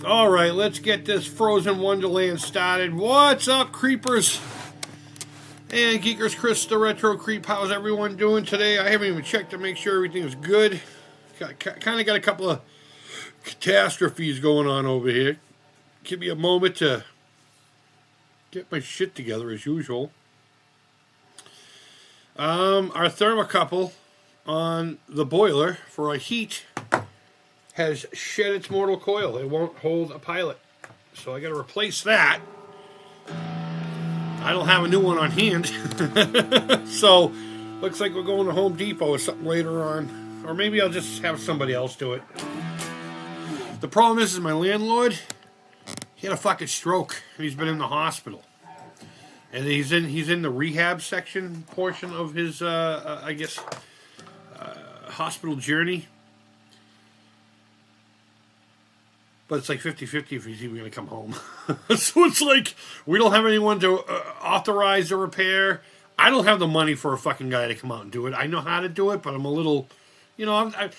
Alright, let's get this Frozen Wonderland started. What's up, creepers? And Geekers Chris, the Retro Creep. How's everyone doing today? I haven't even checked to make sure everything is good. Kind of got a couple of catastrophes going on over here. Give me a moment to get my shit together as usual. Our thermocouple on the boiler for a heat has shed its mortal coil. It won't hold a pilot. So I got to replace that. I don't have a new one on hand. So looks like we're going to Home Depot or something later on. Or maybe I'll just have somebody else do it. The problem is my landlord, he had a fucking stroke. And he's been in the hospital. And he's in the rehab section portion of his, hospital journey. But it's like 50-50 if he's even going to come home. So it's like, we don't have anyone to authorize the repair. I don't have the money for a fucking guy to come out and do it. I know how to do it, but I'm a little, a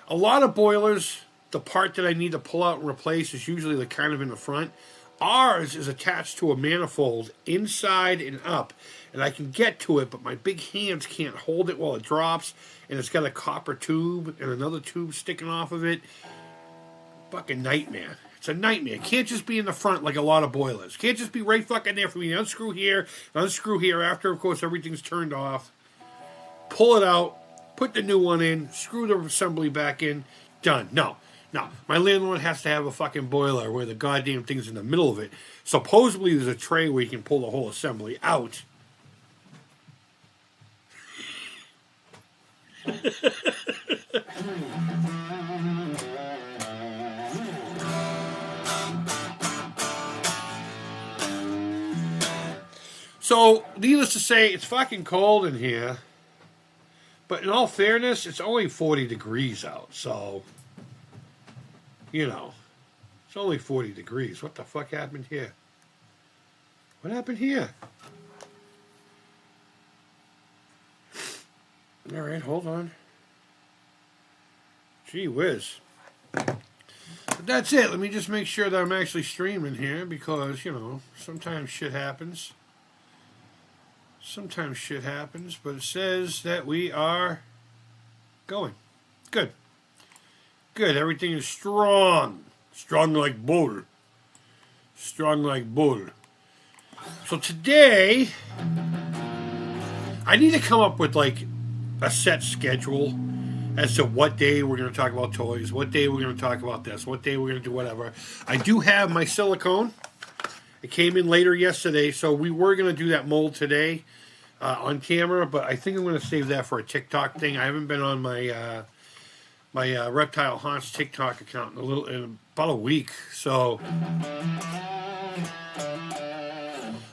lot of boilers, the part that I need to pull out and replace is usually the kind of in the front. Ours is attached to a manifold inside and up, and I can get to it, but my big hands can't hold it while it drops, and it's got a copper tube and another tube sticking off of it. Fucking nightmare. It's a nightmare. It can't just be in the front like a lot of boilers. It can't just be right fucking there for me to unscrew here, unscrew here after, of course, everything's turned off. Pull it out, put the new one in, screw the assembly back in, done. No, my landlord has to have a fucking boiler where the goddamn thing's in the middle of it. Supposedly there's a tray where you can pull the whole assembly out. So, needless to say, it's fucking cold in here. But in all fairness, it's only 40 degrees out, so, it's only 40 degrees. What the fuck happened here? What happened here? Alright, hold on. Gee whiz. But that's it. Let me just make sure that I'm actually streaming here because, sometimes shit happens. Sometimes shit happens, but it says that we are going. Good. Good. Everything is strong. Strong like bull. Strong like bull. So today, I need to come up with like a set schedule as to what day we're going to talk about toys, what day we're going to talk about this, what day we're going to do whatever. I do have my silicone. It came in later yesterday, so we were going to do that mold today on camera, but I think I'm going to save that for a TikTok thing. I haven't been on my Reptile Haunts TikTok account in about a week, so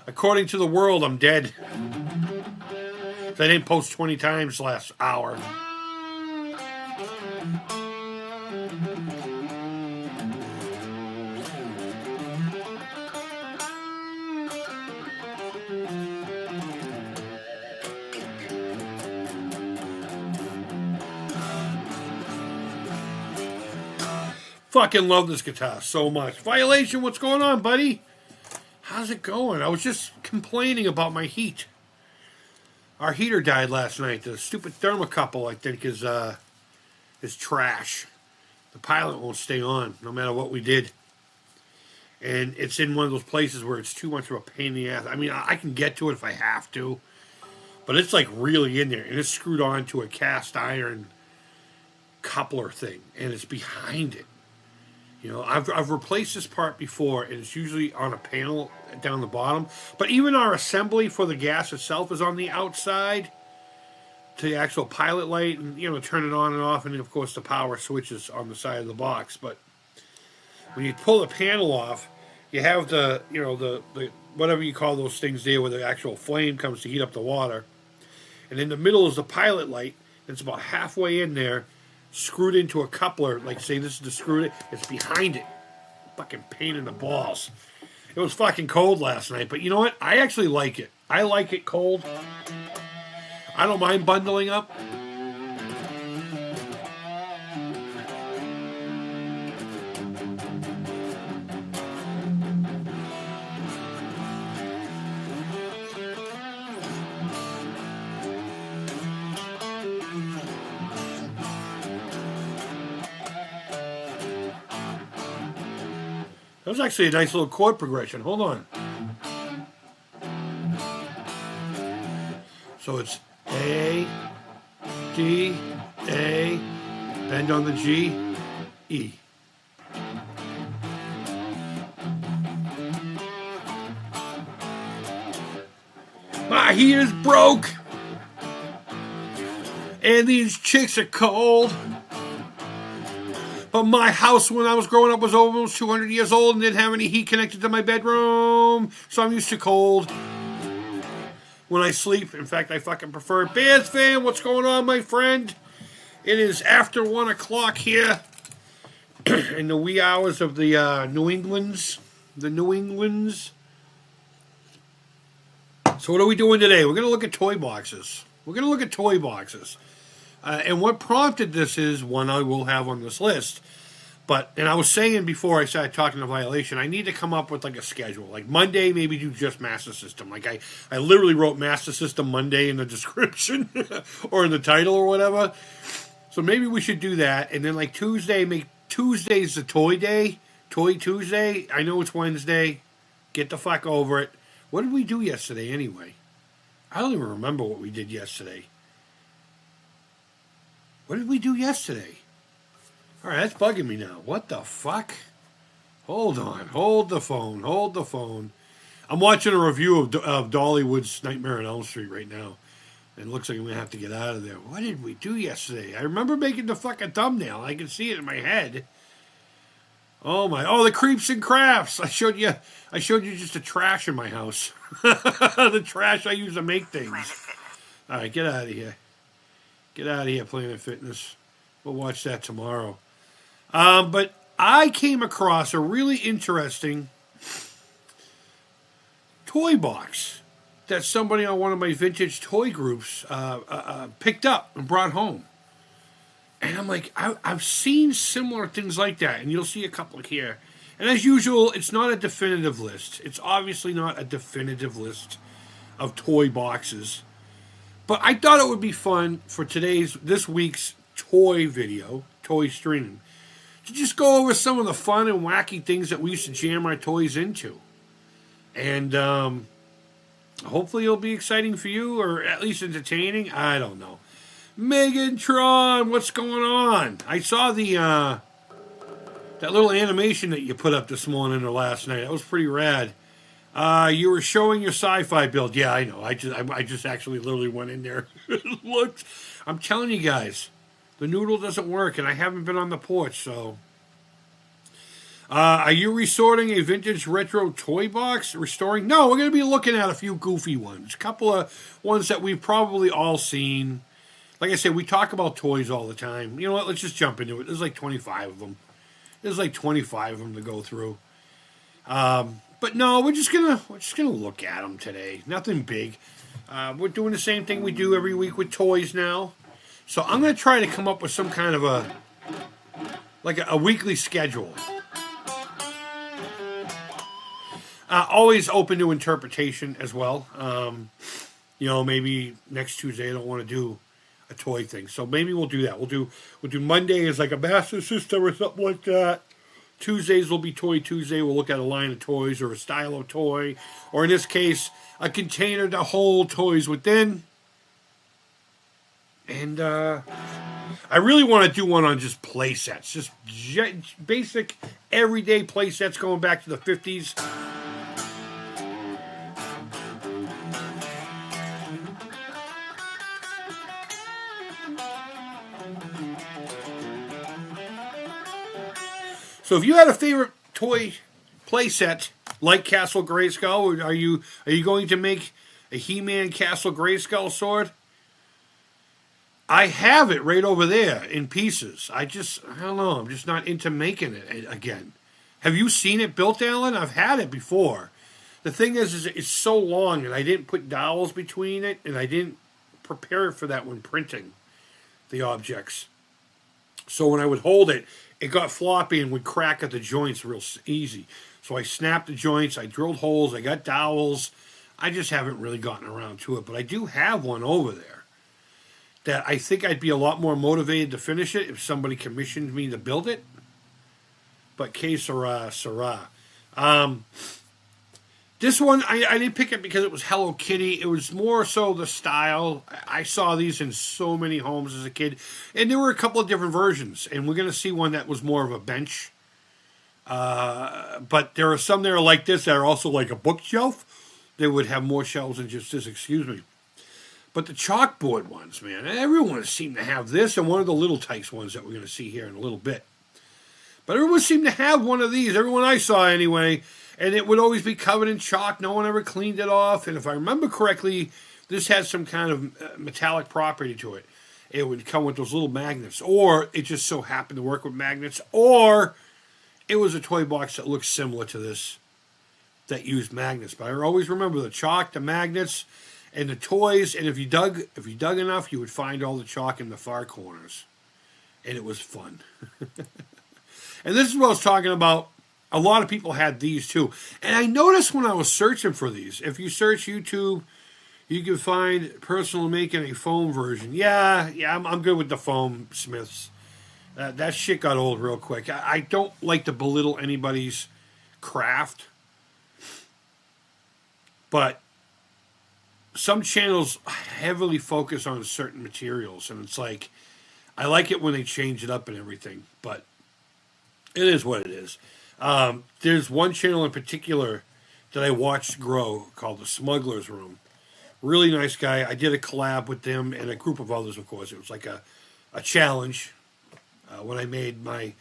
according to the world, I'm dead. I didn't post 20 times last hour. Fucking love this guitar so much. Violation, what's going on, buddy? How's it going? I was just complaining about my heat. Our heater died last night. The stupid thermocouple, I think, is trash. The pilot won't stay on, no matter what we did. And it's in one of those places where it's too much of a pain in the ass. I mean, I can get to it if I have to. But it's like really in there. And it's screwed on to a cast iron coupler thing. And it's behind it. I've replaced this part before, and it's usually on a panel down the bottom. But even our assembly for the gas itself is on the outside to the actual pilot light, and turn it on and off, and then, of course the power switch is on the side of the box. But when you pull the panel off, you have the whatever you call those things there, where the actual flame comes to heat up the water, and in the middle is the pilot light. And it's about halfway in there, screwed into a coupler, like say this is the screw, it's behind it. Fucking pain in the balls. It was fucking cold last night, but you know what? I actually like it. I like it cold. I don't mind bundling up. That was actually a nice little chord progression. Hold on. So it's A, D, A, bend on the G, E. My heater's broke, and these chicks are cold. But my house when I was growing up was almost 200 years old and didn't have any heat connected to my bedroom, so I'm used to cold when I sleep. In fact, I fucking prefer it. Bears fan, what's going on, my friend? It is after 1 o'clock here in the wee hours of the New Englands. The New Englands. So what are we doing today? We're going to look at toy boxes. And what prompted this is one I will have on this list. And I was saying before I started talking to Violation, I need to come up with like a schedule. Like Monday, maybe do just Master System. Like I literally wrote Master System Monday in the description or in the title or whatever. So maybe we should do that. And then like Tuesday, make Tuesdays the toy day. Toy Tuesday. I know it's Wednesday. Get the fuck over it. What did we do yesterday anyway? I don't even remember what we did yesterday. What did we do yesterday? All right, that's bugging me now. What the fuck? Hold on. Hold the phone. I'm watching a review of Dollywood's Nightmare on Elm Street right now. And it looks like I'm going to have to get out of there. What did we do yesterday? I remember making the fucking thumbnail. I can see it in my head. Oh, the creeps and crafts. I showed you just the trash in my house. The trash I use to make things. All right, get out of here. Get out of here, Planet Fitness. We'll watch that tomorrow. But I came across a really interesting toy box that somebody on one of my vintage toy groups picked up and brought home. And I'm like, I've seen similar things like that, and you'll see a couple here. And as usual, it's not a definitive list. It's obviously not a definitive list of toy boxes. But I thought it would be fun for this week's toy video, toy stream, to just go over some of the fun and wacky things that we used to jam our toys into. And hopefully it'll be exciting for you, or at least entertaining. I don't know. Megatron, what's going on? I saw that little animation that you put up this morning or last night. That was pretty rad. You were showing your sci-fi build. Yeah, I know. I just actually literally went in there and looked. I'm telling you guys, the noodle doesn't work, and I haven't been on the porch, so. Are you resorting a vintage retro toy box? Restoring? No, we're going to be looking at a few goofy ones. A couple of ones that we've probably all seen. Like I said, we talk about toys all the time. You know what? Let's just jump into it. There's like 25 of them. To go through. But no, we're just gonna look at them today. Nothing big. We're doing the same thing we do every week with toys now. So I'm gonna try to come up with some kind of a weekly schedule. Always open to interpretation as well. Maybe next Tuesday I don't want to do a toy thing, so maybe we'll do that. We'll do Monday as like a Master System or something like that. Tuesdays will be Toy Tuesday. We'll look at a line of toys or a style of toy, or in this case, a container to hold toys within. And I really want to do one on just play sets, just basic everyday play sets going back to the 50s. So if you had a favorite toy playset like Castle Grayskull, are you going to make a He-Man Castle Grayskull sword? I have it right over there in pieces. I don't know. I'm just not into making it again. Have you seen it built, Alan? I've had it before. The thing is it's so long, and I didn't put dowels between it, and I didn't prepare for that when printing the objects. So when I would hold it, it got floppy and would crack at the joints real easy. So I snapped the joints, I drilled holes, I got dowels. I just haven't really gotten around to it. But I do have one over there that I think I'd be a lot more motivated to finish it if somebody commissioned me to build it. But que sera, sera. This one, I didn't pick it because it was Hello Kitty. It was more so the style. I saw these in so many homes as a kid. And there were a couple of different versions. And we're going to see one that was more of a bench. But there are some that are like this that are also like a bookshelf. They would have more shelves than just this, excuse me. But the chalkboard ones, man, everyone seemed to have this and one of the little Tykes ones that we're going to see here in a little bit. But everyone seemed to have one of these, everyone I saw anyway, and it would always be covered in chalk. No one ever cleaned it off. And if I remember correctly, this had some kind of metallic property to it. It would come with those little magnets, or it just so happened to work with magnets, or it was a toy box that looked similar to this that used magnets. But I always remember the chalk, the magnets, and the toys. And if you dug enough, you would find all the chalk in the far corners, and it was fun. And this is what I was talking about. A lot of people had these too. And I noticed when I was searching for these, if you search YouTube, you can find personal making a foam version. Yeah, I'm good with the foam Smiths. That shit got old real quick. I don't like to belittle anybody's craft. But some channels heavily focus on certain materials. And it's like, I like it when they change it up and everything. But it is what it is. There's one channel in particular that I watched grow called The Smuggler's Room. Really nice guy. I did a collab with them and a group of others, of course. It was like a challenge when I made my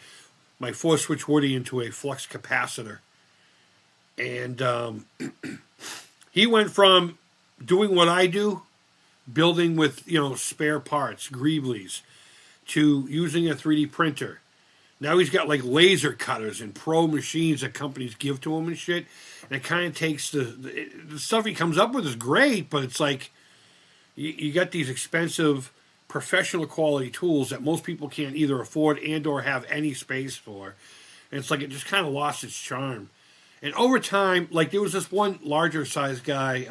4-switch Woody into a flux capacitor. And he went from doing what I do, building with, spare parts, Greeblies, to using a 3D printer. Now he's got like laser cutters and pro machines that companies give to him and shit. And it kind of takes the stuff he comes up with is great, but it's like you got these expensive professional quality tools that most people can't either afford and or have any space for. And it's like it just kind of lost its charm. And over time, like there was this one larger size guy.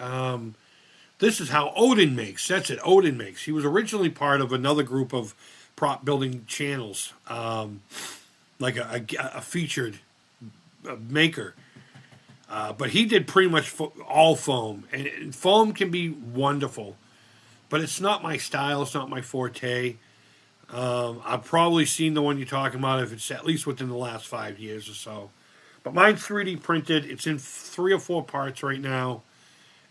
This is how Odin makes. That's it. Odin makes. He was originally part of another group of prop building channels. Like a featured maker. But he did pretty much all foam. And foam can be wonderful. But it's not my style. It's not my forte. I've probably seen the one you're talking about if it's at least within the last 5 years or so. But mine's 3D printed. It's in 3 or 4 parts right now.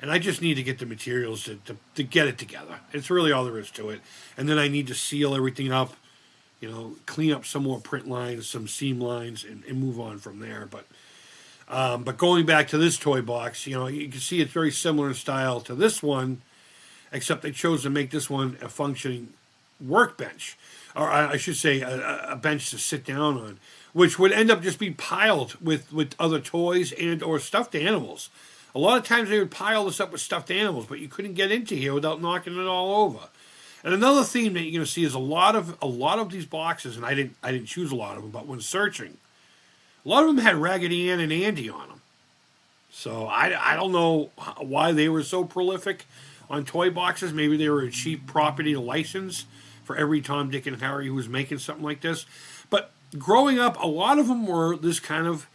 And I just need to get the materials to get it together. It's really all there is to it. And then I need to seal everything up. Clean up some more print lines, some seam lines, and move on from there. But going back to this toy box, you can see it's very similar in style to this one, except they chose to make this one a functioning workbench, or I should say a bench to sit down on, which would end up just being piled with other toys and or stuffed animals. A lot of times they would pile this up with stuffed animals, but you couldn't get into here without knocking it all over. And another theme that you're going to see is a lot of these boxes, and I didn't choose a lot of them, but when searching, a lot of them had Raggedy Ann and Andy on them. So I don't know why they were so prolific on toy boxes. Maybe they were a cheap property to license for every Tom, Dick, and Harry who was making something like this. But growing up, a lot of them were this kind of,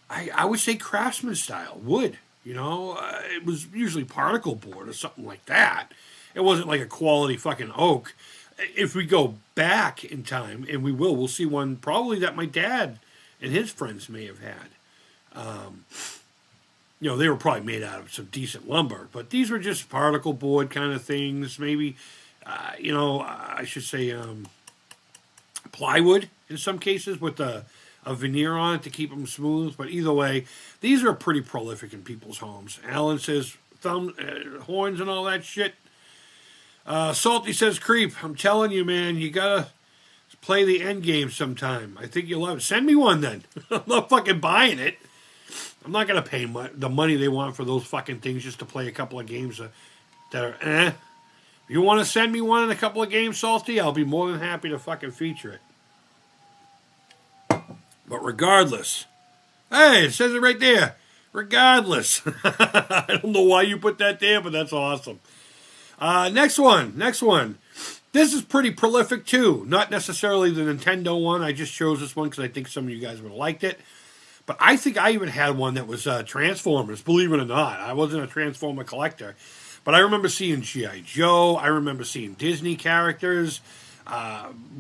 I would say, craftsman style, wood. It was usually particle board or something like that. It wasn't like a quality fucking oak. If we go back in time, and we'll see one probably that my dad and his friends may have had. They were probably made out of some decent lumber, but these were just particle board kind of things. Maybe, I should say plywood in some cases with a veneer on it to keep them smooth. But either way, these are pretty prolific in people's homes. Alan says horns and all that shit. Salty says, Creep, I'm telling you, man, you gotta play the end game sometime. I think you'll love it. Send me one then. I'm not fucking buying it. I'm not gonna pay the money they want for those fucking things just to play a couple of games that are If you want to send me one in a couple of games, Salty, I'll be more than happy to fucking feature it. But regardless, hey, it says it right there. Regardless. I don't know why you put that there, but that's awesome. Next one. This is pretty prolific too. Not necessarily the Nintendo one. I just chose this one because I think some of you guys would have liked it. But I think I even had one that was Transformers, believe it or not. I wasn't a Transformer collector. But I remember seeing G.I. Joe. I remember seeing Disney characters.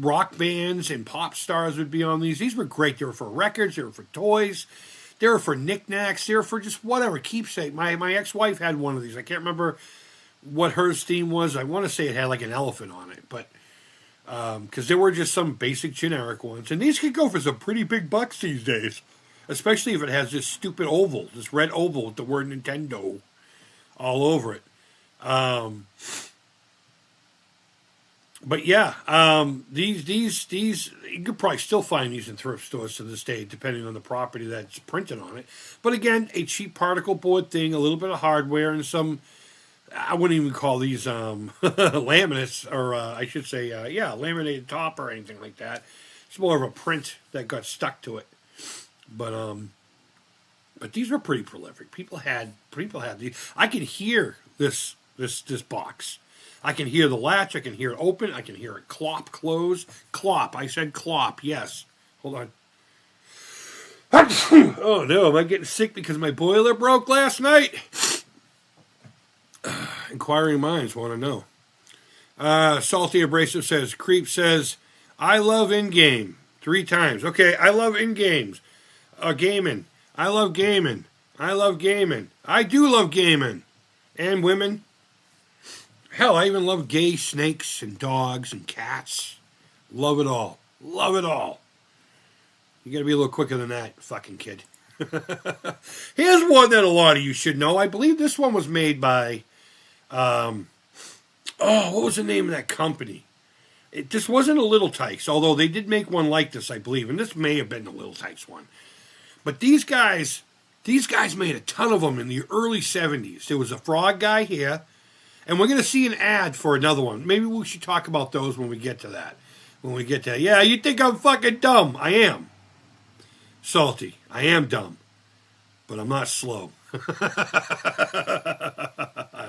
Rock bands and pop stars would be on these. These were great. They were for records. They were for toys. They were for knickknacks. They were for just whatever, keepsake. My ex-wife had one of these. I can't remember what her theme was. I want to say it had like an elephant on it. But because there were just some basic generic ones. And these could go for some pretty big bucks these days. Especially if it has this stupid oval, this red oval with the word Nintendo all over it. But yeah, these you could probably still find these in thrift stores to this day, depending on the property that's printed on it. But again, a cheap particle board thing, a little bit of hardware, and some. I wouldn't even call these laminates, or I should say, laminated top or anything like that. It's more of a print that got stuck to it. But these were pretty prolific. People had these. I can hear this box. I can hear the latch. I can hear it open. I can hear it clop, close. Clop. I said clop. Yes. Hold on. Oh no, am I getting sick because my boiler broke last night? Inquiring minds want to know. Salty Abrasive says, Creep says, I love in-game. 3 times. Okay, I love in-games. Gaming. I love gaming. I love gaming. I do love gaming. And women. Hell, I even love gay snakes and dogs and cats. Love it all. Love it all. You gotta be a little quicker than that, fucking kid. Here's one that a lot of you should know. I believe this one was made by, what was the name of that company? This wasn't a Little Tykes, although they did make one like this, I believe. And this may have been the Little Tykes one. But these guys made a ton of them in the early 70s. There was a frog guy here. And we're going to see an ad for another one. Maybe we should talk about those when we get to that. Yeah, you think I'm fucking dumb. I am. Salty. I am dumb. But I'm not slow. I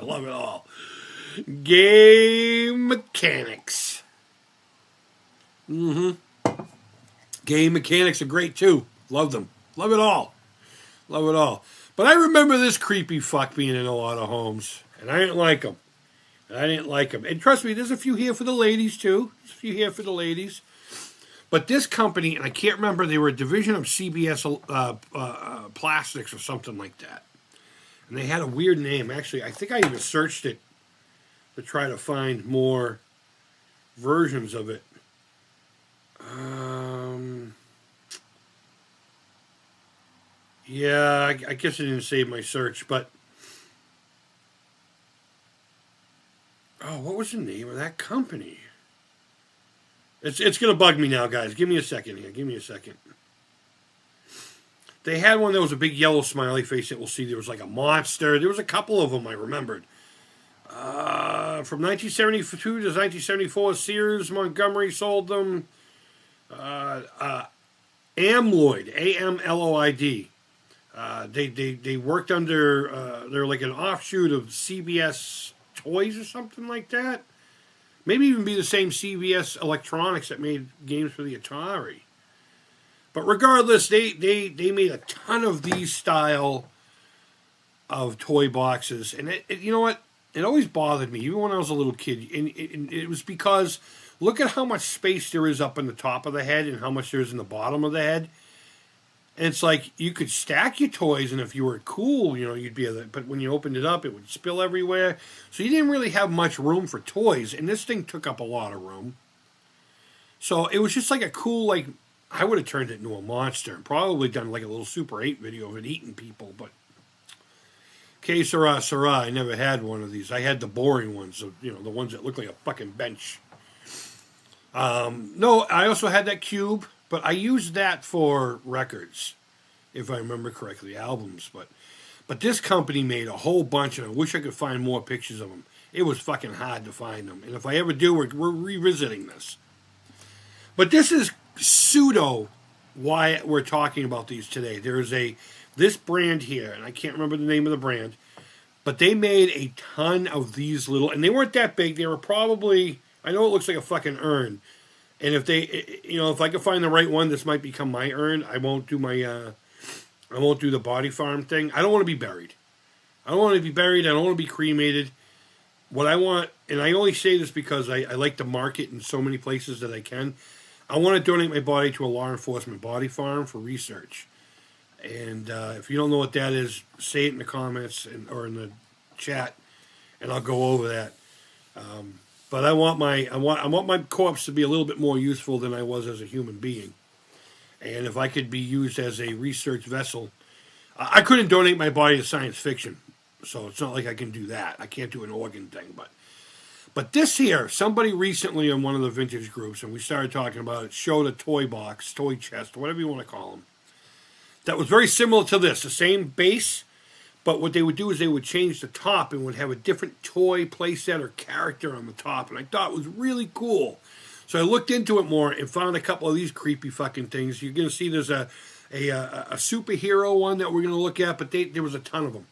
love it all. Game mechanics. Game mechanics are great too. Love them. Love it all. Love it all. But I remember this creepy fuck being in a lot of homes. And I didn't like them. And trust me, there's a few here for the ladies, too. But this company, and I can't remember, they were a division of CBS Plastics or something like that. And they had a weird name. Actually, I think I even searched it to try to find more versions of it. Yeah, I guess I didn't save my search, but... Oh, what was the name of that company? It's going to bug me now, guys. Give me a second here. They had one that was a big yellow smiley face that we'll see. There was like a monster. There was a couple of them I remembered. From 1972 to 1974, Sears Montgomery sold them. Amloid, A-M-L-O-I-D. They worked under, they're like an offshoot of CBS Toys or something like that. Maybe even be the same CBS Electronics that made games for the Atari. But regardless, they made a ton of these style of toy boxes. And you know what? It always bothered me, even when I was a little kid. And it was because, look at how much space there is up in the top of the head and how much there is in the bottom of the head. And it's like, you could stack your toys, and if you were cool, you'd be able to, but when you opened it up, it would spill everywhere. So you didn't really have much room for toys, and this thing took up a lot of room. So it was just like a cool, I would have turned it into a monster and probably done like a little Super 8 video of it eating people, but que sera, sera, I never had one of these. I had the boring ones, the ones that look like a fucking bench. No, I also had that cube. But I used that for records, if I remember correctly, albums. But this company made a whole bunch, and I wish I could find more pictures of them. It was fucking hard to find them. And if I ever do, we're revisiting this. But this is pseudo why we're talking about these today. There is this brand here, and I can't remember the name of the brand, but they made a ton of these little, and they weren't that big. They were probably, I know it looks like a fucking urn. And if I could find the right one, this might become my urn. I won't do my I won't do the body farm thing. I don't want to be buried. I don't want to be buried. I don't want to be cremated. What I want, and I only say this because I like to market in so many places that I can. I want to donate my body to a law enforcement body farm for research. And if you don't know what that is, say it in the comments or in the chat, and I'll go over that. But I want my corpse to be a little bit more useful than I was as a human being. And if I could be used as a research vessel, I couldn't donate my body to science fiction, so it's not like I can do that. I can't do an organ thing, but this here, somebody recently on one of the vintage groups, and we started talking about it, showed a toy box, toy chest, whatever you want to call them, that was very similar to this, the same base, but what they would do is they would change the top and would have a different toy playset or character on the top, and I thought it was really cool. So I looked into it more and found a couple of these creepy fucking things. You're going to see there's a superhero one that we're going to look at, but there was a ton of them.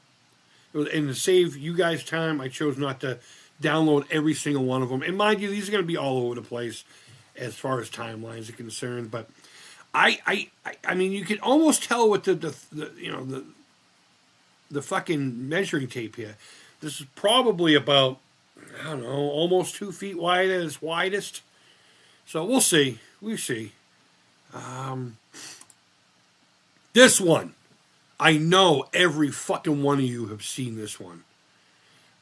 And to save you guys time, I chose not to download every single one of them. And mind you, these are going to be all over the place as far as timelines are concerned. But I mean, you can almost tell with the fucking measuring tape here. This is probably about, I don't know, almost 2 feet wide at its widest. So we'll see. We see. This one. I know every fucking one of you have seen this one.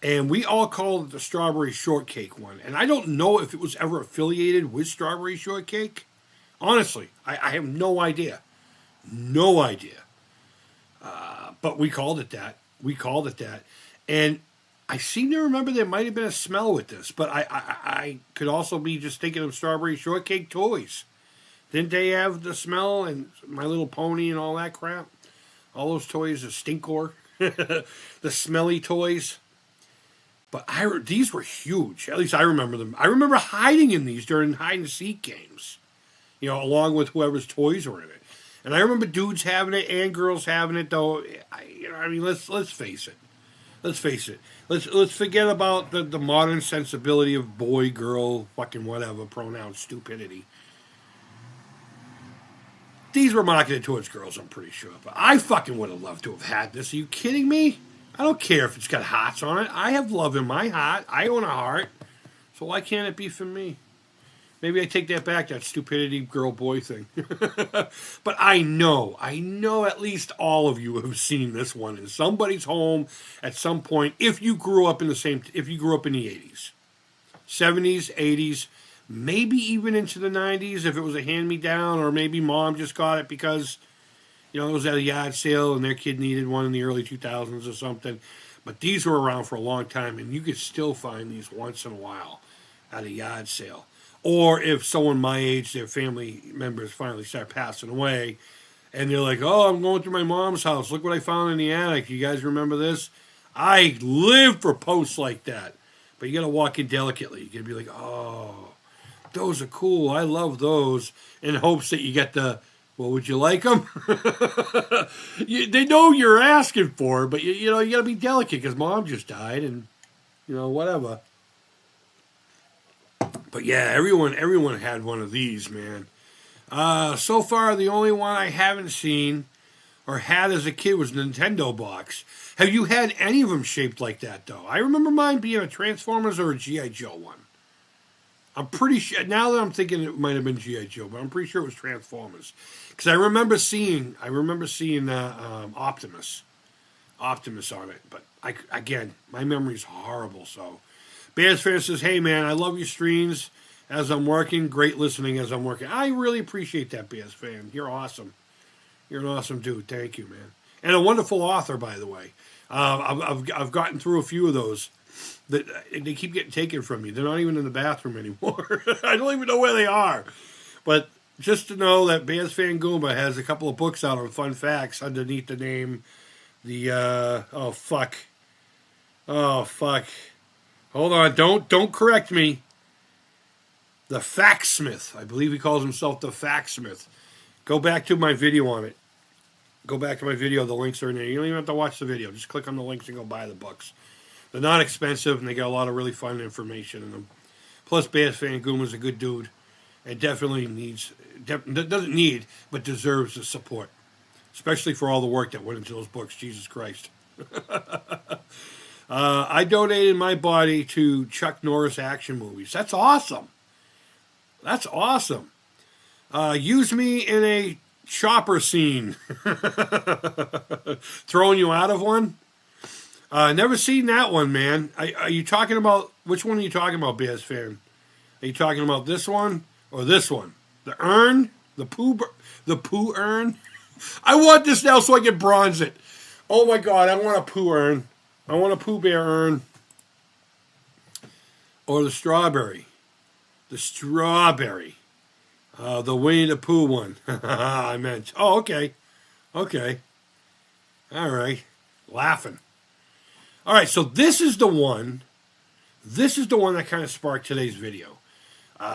And we all called it the strawberry shortcake one. And I don't know if it was ever affiliated with strawberry shortcake. Honestly, I have no idea. No idea. But we called it that. We called it that. And I seem to remember there might have been a smell with this. But I could also be just thinking of strawberry shortcake toys. Didn't they have the smell and My Little Pony and all that crap? All those toys, the stinkor, the smelly toys. But these were huge. At least I remember them. I remember hiding in these during hide-and-seek games. You know, along with whoever's toys were in it. And I remember dudes having it and girls having it, though. Let's face it. Let's face it. Let's forget about the modern sensibility of boy, girl, fucking whatever, pronoun stupidity. These were marketed towards girls, I'm pretty sure. But I fucking would have loved to have had this. Are you kidding me? I don't care if it's got hearts on it. I have love in my heart. I own a heart. So why can't it be for me? Maybe I take that back, that stupidity girl-boy thing. But I know at least all of you have seen this one in somebody's home at some point. If you grew up in the 80s, 70s, 80s, maybe even into the 90s if it was a hand-me-down, or maybe mom just got it because, you know, it was at a yard sale and their kid needed one in the early 2000s or something. But these were around for a long time, and you could still find these once in a while at a yard sale. Or if someone my age, their family members finally start passing away, and they're like, oh, I'm going through my mom's house. Look what I found in the attic. You guys remember this? I live for posts like that. But you got to walk in delicately. You got to be like, oh, those are cool. I love those. In hopes that you get the, well, would you like them? They know you're asking for, but you got to be delicate because mom just died and, whatever. But yeah, everyone had one of these, man. So far, the only one I haven't seen or had as a kid was Nintendo box. Have you had any of them shaped like that, though? I remember mine being a Transformers or a G.I. Joe one. I'm pretty sure, now that I'm thinking it might have been G.I. Joe, but I'm pretty sure it was Transformers. Because I remember seeing Optimus on it. But, again, my memory's horrible, so. Bears fan says, hey, man, I love your streams as I'm working. Great listening as I'm working. I really appreciate that, Bears fan. You're awesome. You're an awesome dude. Thank you, man. And a wonderful author, by the way. I've gotten through a few of those. That they keep getting taken from me. They're not even in the bathroom anymore. I don't even know where they are. But just to know that Bears Fan Goomba has a couple of books out on fun facts underneath the name, oh fuck. Hold on, don't correct me. The Facsmith. I believe he calls himself the Facsmith. Go back to my video on it. Go back to my video. The links are in there. You don't even have to watch the video. Just click on the links and go buy the books. They're not expensive, and they got a lot of really fun information in them. Plus, Bears Fan Goomer's a good dude, and definitely doesn't need, but deserves the support. especially for all the work that went into those books. Jesus Christ. I donated my body to Chuck Norris action movies. That's awesome. That's awesome. Use me in a chopper scene. Throwing you out of one? Never seen that one, man. Are you talking about, which one are you talking about, Bears fan? Are you talking about this one or this one? The urn? The poo urn? I want this now so I can bronze it. Oh my God, I want a poo urn. I want a Pooh Bear urn. Or the strawberry. The strawberry. The Winnie the Pooh one. I meant. Oh, okay. Okay. All right. Laughing. All right, so this is the one. This is the one that kind of sparked today's video.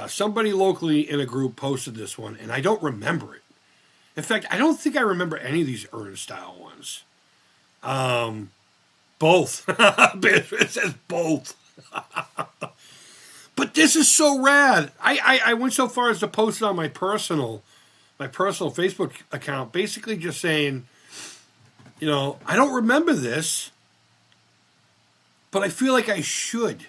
Somebody locally in a group posted this one, and I don't remember it. In fact, I don't think I remember any of these urn-style ones. Both. It says both. But this is so rad. I went so far as to post it on my personal Facebook account, basically just saying, you know, I don't remember this, but I feel like I should.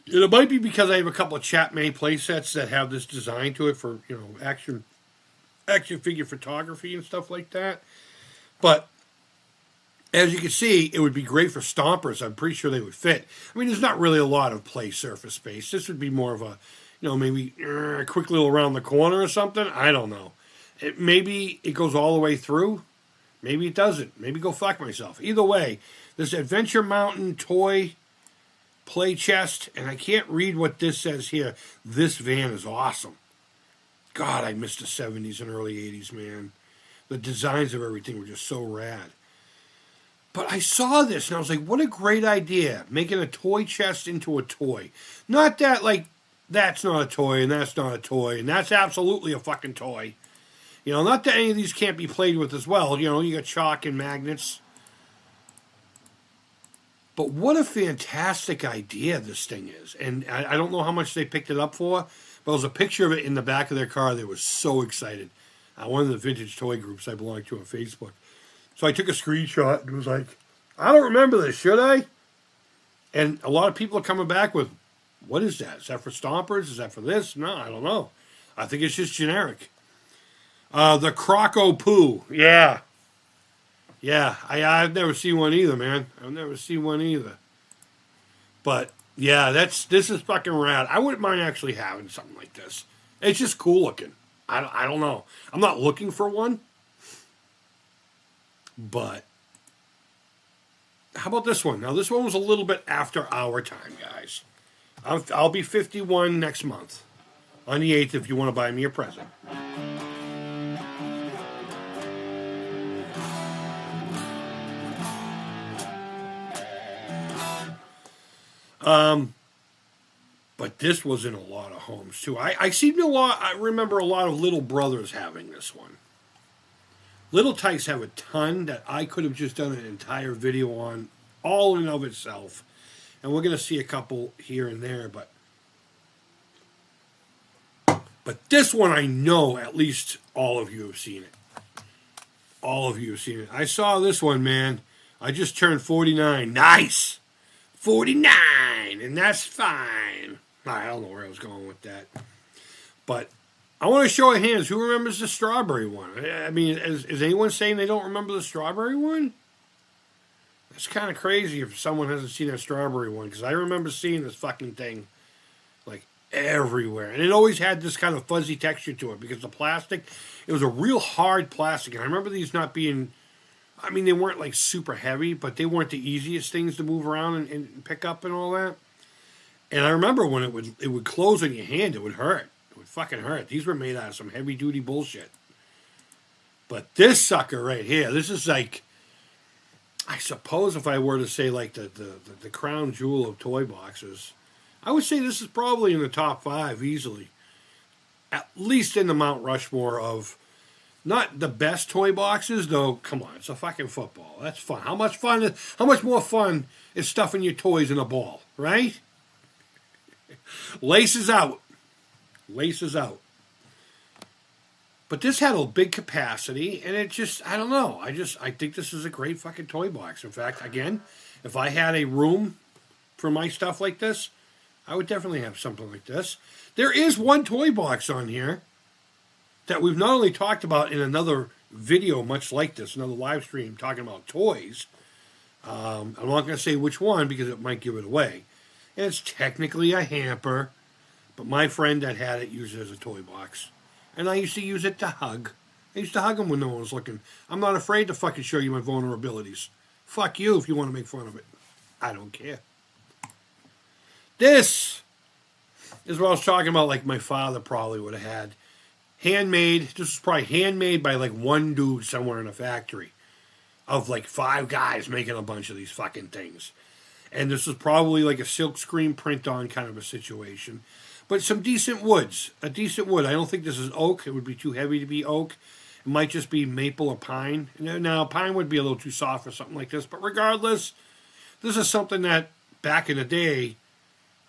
And it might be because I have a couple of Chapman play sets that have this design to it for, you know, action figure photography and stuff like that. But as you can see, it would be great for stompers. I'm pretty sure they would fit. I mean, there's not really a lot of play surface space. This would be more of a, you know, maybe a quick little around the corner or something. I don't know. Maybe it goes all the way through. Maybe it doesn't. Maybe go fuck myself. Either way, this Adventure Mountain toy play chest, and I can't read what this says here. This van is awesome. God, I missed the 70s and early 80s, man. The designs of everything were just so rad. But I saw this, and I was like, what a great idea, making a toy chest into a toy. Not that, like, that's not a toy, and that's not a toy, and that's absolutely a fucking toy. You know, not that any of these can't be played with as well. You know, you got chalk and magnets. But what a fantastic idea this thing is. And I don't know how much they picked it up for, but there was a picture of it in the back of their car. They were so excited. One of the vintage toy groups I belong to on Facebook. So I took a screenshot and was like, I don't remember this, should I? And a lot of people are coming back with, what is that? Is that for stompers? Is that for this? No, I don't know. I think it's just generic. The Croco Poo. Yeah. Yeah, I've never seen one either, man. I've never seen one either. But, yeah, this is fucking rad. I wouldn't mind actually having something like this. It's just cool looking. I don't know. I'm not looking for one. But, how about this one? Now, this one was a little bit after our time, guys. I'll be 51 next month. On the 8th, if you want to buy me a present. But this was in a lot of homes too. I remember a lot of little brothers having this one. Little Tykes have a ton that I could have just done an entire video on, all in and of itself. And we're going to see a couple here and there, but this one I know at least all of you have seen it. All of you have seen it. I saw this one, man. I just turned 49. Nice! 49, and that's fine. I don't know where I was going with that. But I want to show of hands. Who remembers the strawberry one? I mean, is anyone saying they don't remember the strawberry one? That's kind of crazy if someone hasn't seen that strawberry one, because I remember seeing this fucking thing, like, everywhere. And it always had this kind of fuzzy texture to it, because the plastic, it was a real hard plastic. And I remember these not being... I mean, they weren't like super heavy, but they weren't the easiest things to move around and pick up and all that. And I remember when it would close on your hand, it would hurt. It would fucking hurt. These were made out of some heavy duty bullshit. But this sucker right here, this is like, I suppose if I were to say like the crown jewel of toy boxes, I would say this is probably in the top 5 easily. At least in the Mount Rushmore of... Not the best toy boxes, though. Come on, it's a fucking football. That's fun. How much more fun is stuffing your toys in a ball, right? Laces out. Laces out. But this had a big capacity, and it just, I don't know. I think this is a great fucking toy box. In fact, again, if I had a room for my stuff like this, I would definitely have something like this. There is one toy box on here that we've not only talked about in another video much like this, another live stream talking about toys. I'm not going to say which one because it might give it away. And it's technically a hamper, but my friend that had it used it as a toy box. And I used to use it to hug. I used to hug him when no one was looking. I'm not afraid to fucking show you my vulnerabilities. Fuck you if you want to make fun of it. I don't care. This is what I was talking about, like my father probably would have had. Handmade. This was probably handmade by like one dude somewhere in a factory. Of like 5 guys making a bunch of these fucking things. And this is probably like a silk screen print on kind of a situation. But some decent woods. A decent wood. I don't think this is oak. It would be too heavy to be oak. It might just be maple or pine. Now, pine would be a little too soft for something like this. But regardless, this is something that back in the day,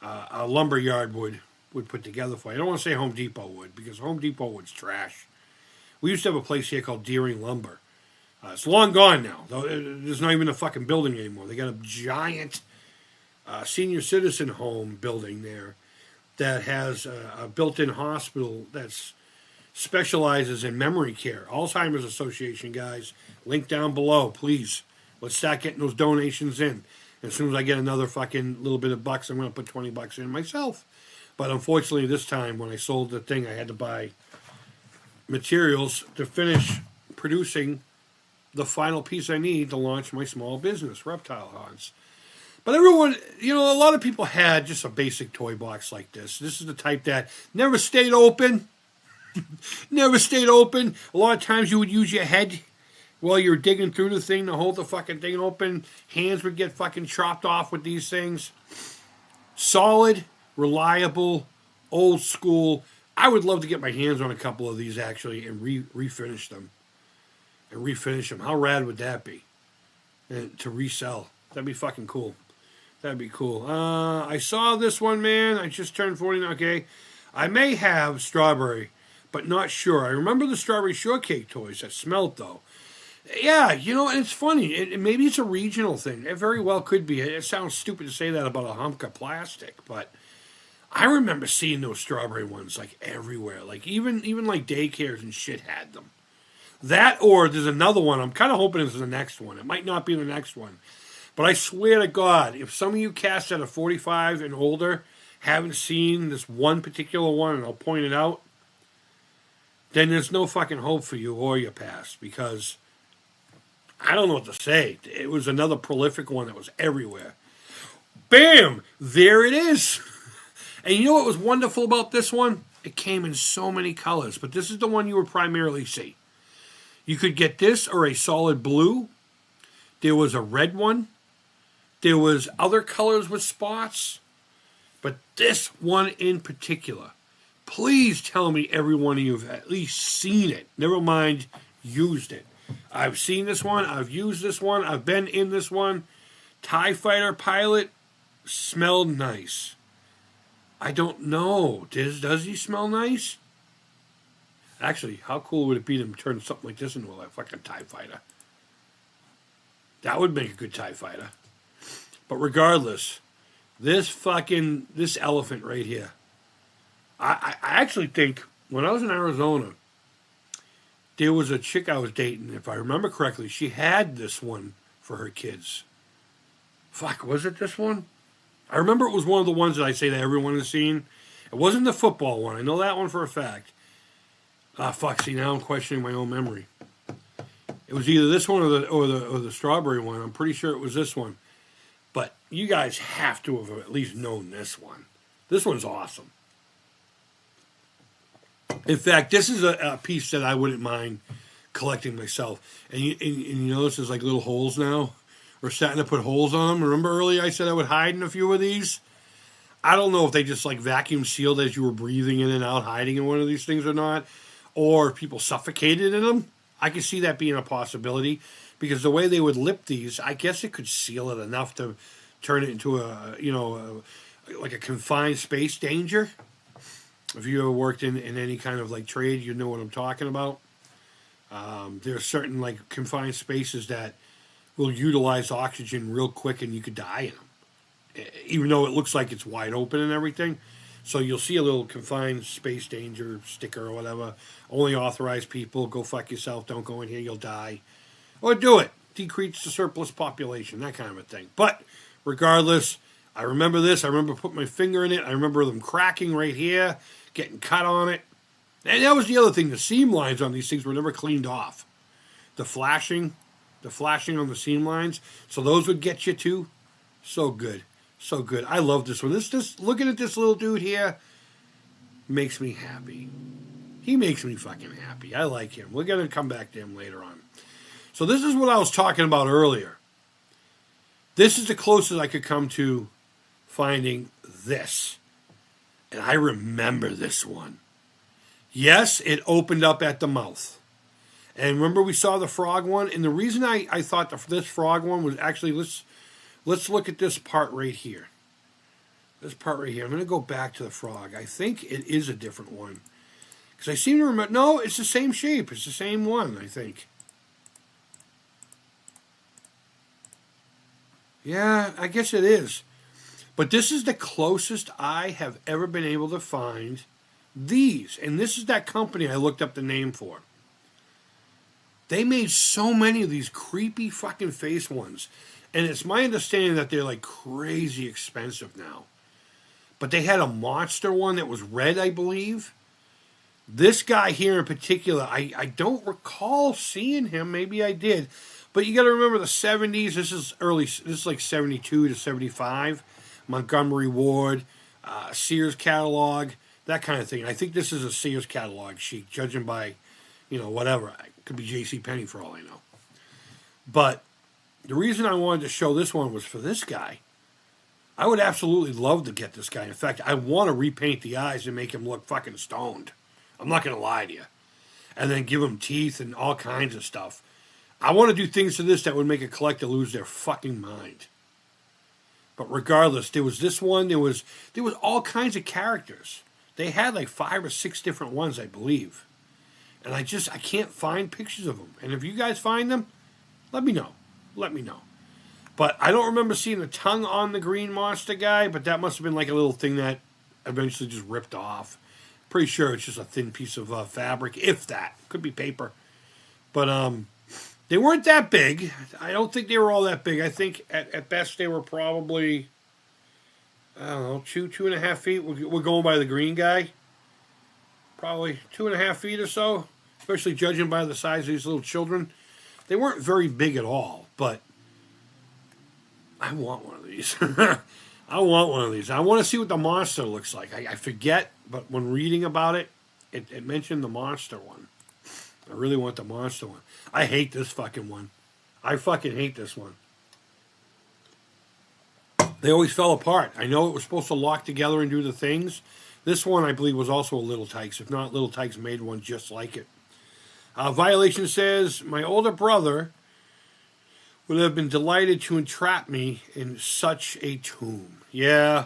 a lumber yard would put together for you. I don't want to say Home Depot would, because Home Depot wood's trash. We used to have a place here called Deering Lumber. It's long gone now. There's not even a fucking building anymore. They got a giant senior citizen home building there that has a built-in hospital that specializes in memory care. Alzheimer's Association, guys. Link down below, please. Let's start getting those donations in. As soon as I get another fucking little bit of bucks, I'm going to put 20 bucks in myself. But unfortunately, this time, when I sold the thing, I had to buy materials to finish producing the final piece I need to launch my small business, Reptile Haunts. But everyone, a lot of people had just a basic toy box like this. This is the type that never stayed open. Never stayed open. A lot of times you would use your head while you're digging through the thing to hold the fucking thing open. Hands would get fucking chopped off with these things. Solid, reliable, old school. I would love to get my hands on a couple of these actually and refinish them. How rad would that be? And to resell. That'd be fucking cool. That'd be cool. I saw this one, man. I just turned 40. Okay. I may have strawberry, but not sure. I remember the strawberry shortcake toys that smelled, though. Yeah, and it's funny. Maybe it's a regional thing. It very well could be. It sounds stupid to say that about a hunk of plastic, but I remember seeing those strawberry ones, like, everywhere. Like, even like, daycares and shit had them. That, or there's another one. I'm kind of hoping this is the next one. It might not be the next one. But I swear to God, if some of you cats that are 45 and older haven't seen this one particular one, and I'll point it out, then there's no fucking hope for you or your past, because I don't know what to say. It was another prolific one that was everywhere. Bam! There it is. And you know what was wonderful about this one? It came in so many colors, but this is the one you would primarily see. You could get this or a solid blue. There was a red one. There was other colors with spots. But this one in particular, please tell me every one of you have at least seen it. Never mind used it. I've seen this one. I've used this one. I've been in this one. TIE Fighter pilot smelled nice. I don't know. Does he smell nice? Actually, how cool would it be to turn something like this into a fucking TIE Fighter? That would make a good TIE Fighter. But regardless, this elephant right here, I actually think when I was in Arizona, there was a chick I was dating, if I remember correctly, she had this one for her kids. Fuck, was it this one? I remember it was one of the ones that I say that everyone has seen. It wasn't the football one. I know that one for a fact. See, now I'm questioning my own memory. It was either this one or the strawberry one. I'm pretty sure it was this one. But you guys have to have at least known this one. This one's awesome. In fact, this is a piece that I wouldn't mind collecting myself. And you notice there's like little holes now. We're starting to put holes on them. Remember earlier I said I would hide in a few of these? I don't know if they just like vacuum sealed as you were breathing in and out, hiding in one of these things or not. Or people suffocated in them. I can see that being a possibility. Because the way they would lip these, I guess it could seal it enough to turn it into like a confined space danger. If you ever worked in any kind of like trade, you know what I'm talking about. There are certain like confined spaces that will utilize oxygen real quick and you could die in them. Even though it looks like it's wide open and everything. So you'll see a little confined space danger sticker or whatever. Only authorized people. Go fuck yourself. Don't go in here. You'll die. Or do it. Decrease the surplus population. That kind of a thing. But regardless, I remember this. I remember putting my finger in it. I remember them cracking right here. Getting cut on it. And that was the other thing. The seam lines on these things were never cleaned off. The flashing on the seam lines. So those would get you too. So good. So good. I love this one. This looking at this little dude here makes me happy. He makes me fucking happy. I like him. We're going to come back to him later on. So this is what I was talking about earlier. This is the closest I could come to finding this. And I remember this one. Yes, it opened up at the mouth. And remember we saw the frog one? And the reason I thought this frog one was actually, let's look at this part right here. This part right here. I'm going to go back to the frog. I think it is a different one. Because I seem to remember, no, it's the same shape. It's the same one, I think. Yeah, I guess it is. But this is the closest I have ever been able to find these. And this is that company I looked up the name for. They made so many of these creepy fucking face ones. And it's my understanding that they're like crazy expensive now. But they had a monster one that was red, I believe. This guy here in particular, I don't recall seeing him. Maybe I did. But you got to remember the 70s. This is like 72 to 75. Montgomery Ward, Sears catalog, that kind of thing. I think this is a Sears catalog sheet, judging by, whatever. It could be J.C. Penney for all I know. But the reason I wanted to show this one was for this guy. I would absolutely love to get this guy. In fact, I want to repaint the eyes and make him look fucking stoned. I'm not going to lie to you. And then give him teeth and all kinds of stuff. I want to do things to this that would make a collector lose their fucking mind. But regardless, there was this one. There was all kinds of characters. They had like 5 or 6 different ones, I believe. And I can't find pictures of them. And if you guys find them, let me know. Let me know. But I don't remember seeing the tongue on the green monster guy, but that must have been like a little thing that eventually just ripped off. Pretty sure it's just a thin piece of fabric, if that. Could be paper. But they weren't that big. I don't think they were all that big. I think at best they were probably, I don't know, 2.5 feet. We're going by the green guy. Probably 2.5 feet or so, especially judging by the size of these little children. They weren't very big at all, but I want one of these. I want one of these. I want to see what the monster looks like. I forget, but when reading about it, it mentioned the monster one. I really want the monster one. I hate this fucking one. I fucking hate this one. They always fell apart. I know it was supposed to lock together and do the things. This one, I believe, was also a Little Tikes. If not, Little Tikes made one just like it. Violation says, my older brother would have been delighted to entrap me in such a tomb. Yeah,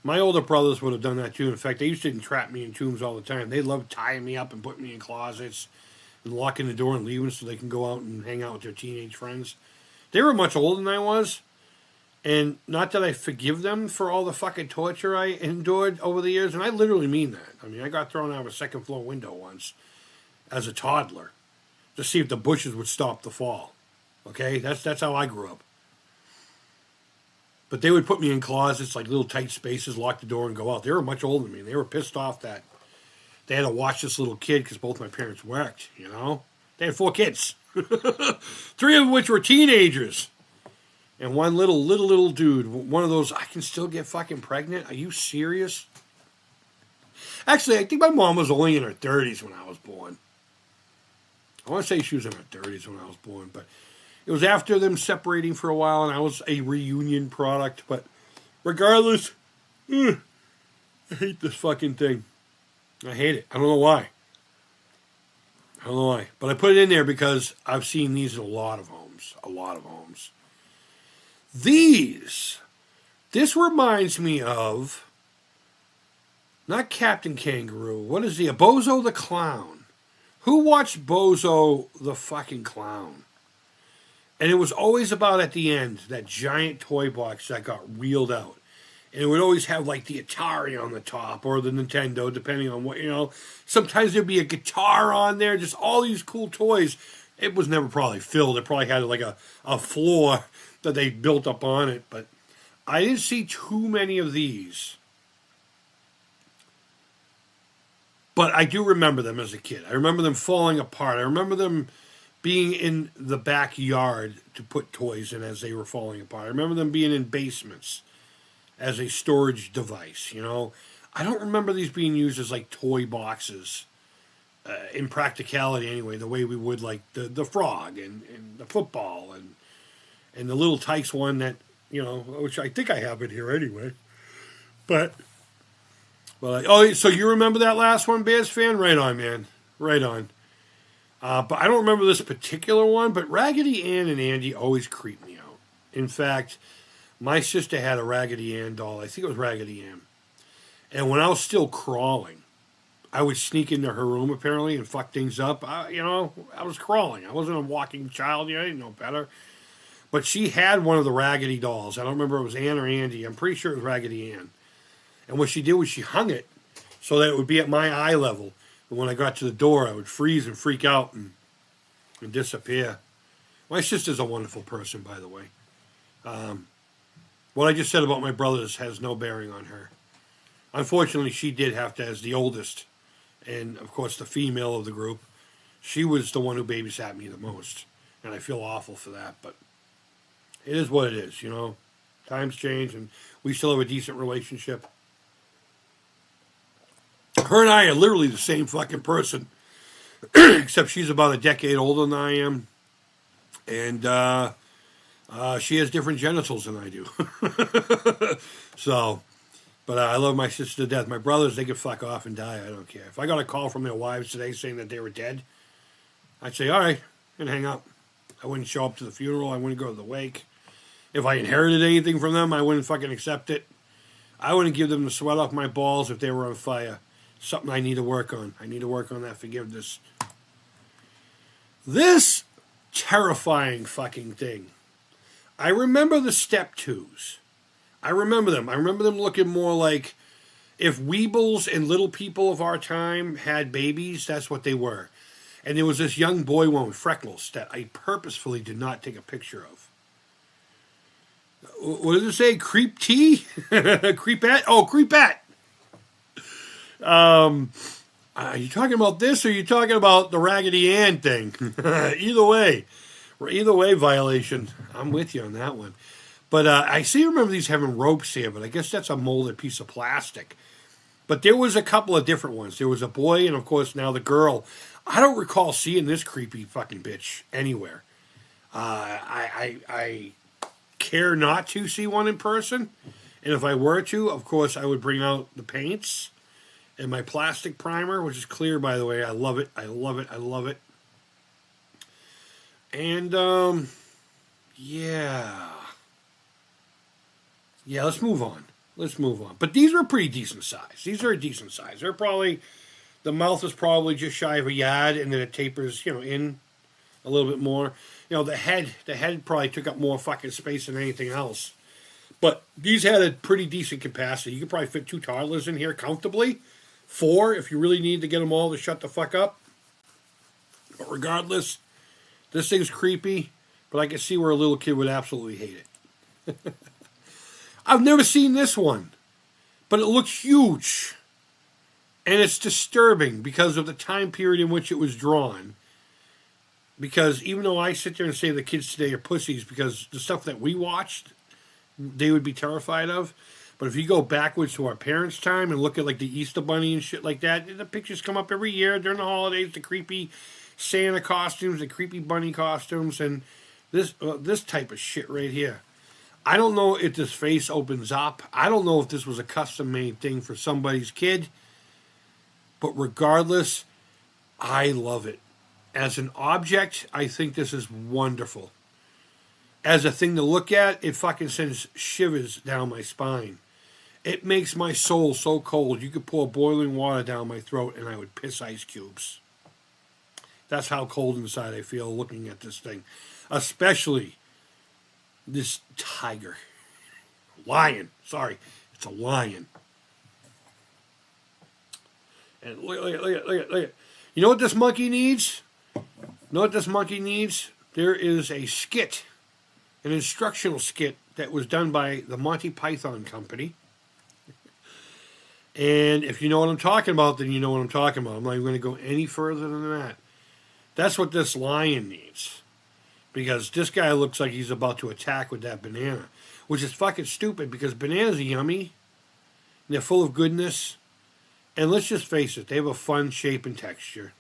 my older brothers would have done that too. In fact, they used to entrap me in tombs all the time. They loved tying me up and putting me in closets and locking the door and leaving so they can go out and hang out with their teenage friends. They were much older than I was. And not that I forgive them for all the fucking torture I endured over the years. And I literally mean that. I mean, I got thrown out of a second floor window once as a toddler to see if the bushes would stop the fall. Okay? That's how I grew up. But they would put me in closets, like little tight spaces, lock the door and go out. They were much older than me. They were pissed off that they had to watch this little kid because both my parents worked, They had 4 kids. 3 of which were teenagers. And one little dude. One of those, I can still get fucking pregnant? Are you serious? Actually, I think my mom was only in her 30s when I was born. I want to say she was in her 30s when I was born, but it was after them separating for a while, and I was a reunion product. But regardless, I hate this fucking thing. I hate it. I don't know why. But I put it in there because I've seen these in a lot of homes. This reminds me of Not Captain Kangaroo. What is he? A Bozo the Clown. Who watched Bozo the fucking Clown? And it was always about at the end, that giant toy box that got reeled out. And it would always have like the Atari on the top or the Nintendo, depending on what, Sometimes there'd be a guitar on there, just all these cool toys. It was never probably filled. It probably had like a floor that they built up on it. But I didn't see too many of these. But I do remember them as a kid. I remember them falling apart. I remember them being in the backyard to put toys in as they were falling apart. I remember them being in basements as a storage device, I don't remember these being used as like toy boxes in practicality anyway, the way we would like the frog and the football and the Little Tykes one that, which I think I have it here anyway. But, so you remember that last one, Bears fan? Right on, man. Right on. But I don't remember this particular one, but Raggedy Ann and Andy always creep me out. In fact, my sister had a Raggedy Ann doll. I think it was Raggedy Ann. And when I was still crawling, I would sneak into her room, apparently, and fuck things up. I was crawling. I wasn't a walking child. I didn't know better. But she had one of the Raggedy dolls. I don't remember if it was Ann or Andy. I'm pretty sure it was Raggedy Ann. And what she did was she hung it so that it would be at my eye level. And when I got to the door, I would freeze and freak out and disappear. My sister's a wonderful person, by the way. What I just said about my brothers has no bearing on her. Unfortunately, she did have to, as the oldest, and of course the female of the group, she was the one who babysat me the most. And I feel awful for that, but it is what it is, Times change, and we still have a decent relationship. Her and I are literally the same fucking person, except she's about a decade older than I am, and she has different genitals than I do. So, but I love my sister to death. My brothers, they can fuck off and die. I don't care. If I got a call from their wives today saying that they were dead, I'd say, all right, and hang up. I wouldn't show up to the funeral. I wouldn't go to the wake. If I inherited anything from them, I wouldn't fucking accept it. I wouldn't give them the sweat off my balls if they were on fire. Something I need to work on. I need to work on that forgiveness. This terrifying fucking thing. I remember the Step Twos. I remember them. I remember them looking more like if Weebles and little people of our time had babies, that's what they were. And there was this young boy one with freckles that I purposefully did not take a picture of. What does it say? Creep T? Creepette? Oh, Creepette. Are you talking about this or are you talking about the Raggedy Ann thing? Either way, violation. I'm with you on that one. But I remember these having ropes here, but I guess that's a molded piece of plastic. But there was a couple of different ones. There was a boy and, of course, now the girl. I don't recall seeing this creepy fucking bitch anywhere. I care not to see one in person. And if I were to, of course, I would bring out the paints and my plastic primer, which is clear, by the way. I love it. I love it. I love it. And, yeah. Yeah, let's move on. But these were pretty decent size. These are a decent size. They're probably, the mouth is probably just shy of a yard, and then it tapers, in a little bit more. The head probably took up more fucking space than anything else. But these had a pretty decent capacity. You could probably fit 2 toddlers in here comfortably. 4 if you really need to get them all to shut the fuck up. But regardless, this thing's creepy, but I can see where a little kid would absolutely hate it. I've never seen this one, but it looks huge. And it's disturbing because of the time period in which it was drawn. Because even though I sit there and say the kids today are pussies because the stuff that we watched, they would be terrified of. But if you go backwards to our parents' time and look at like the Easter Bunny and shit like that, the pictures come up every year during the holidays, the creepy Santa costumes, the creepy bunny costumes, and this type of shit right here. I don't know if this face opens up. I don't know if this was a custom-made thing for somebody's kid. But regardless, I love it. As an object, I think this is wonderful. As a thing to look at, it fucking sends shivers down my spine. It makes my soul so cold. You could pour boiling water down my throat and I would piss ice cubes. That's how cold inside I feel looking at this thing. Especially this tiger. Lion. Sorry. It's a lion. And look at. You know what this monkey needs? There is a skit, an instructional skit that was done by the Monty Python Company. And if you know what I'm talking about, then you know what I'm talking about. I'm not even going to go any further than that. That's what this lion needs. Because this guy looks like he's about to attack with that banana. Which is fucking stupid because bananas are yummy. And they're full of goodness. And let's just face it, they have a fun shape and texture.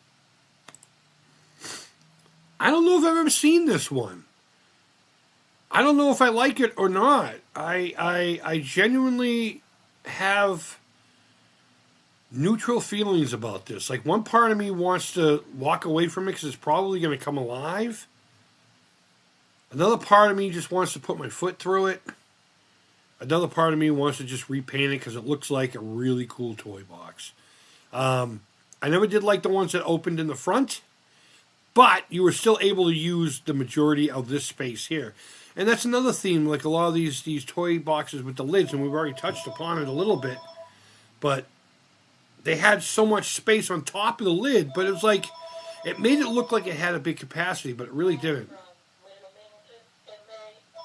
I don't know if I've ever seen this one. I don't know if I like it or not. I genuinely have neutral feelings about this. Like, one part of me wants to walk away from it because it's probably going to come alive. Another part of me just wants to put my foot through it. Another part of me wants to just repaint it because it looks like a really cool toy box. I never did like the ones that opened in the front, but you were still able to use the majority of this space here. And that's another theme, like a lot of these toy boxes with the lids, and we've already touched upon it a little bit, but they had so much space on top of the lid, but it was like, it made it look like it had a big capacity, but it really didn't.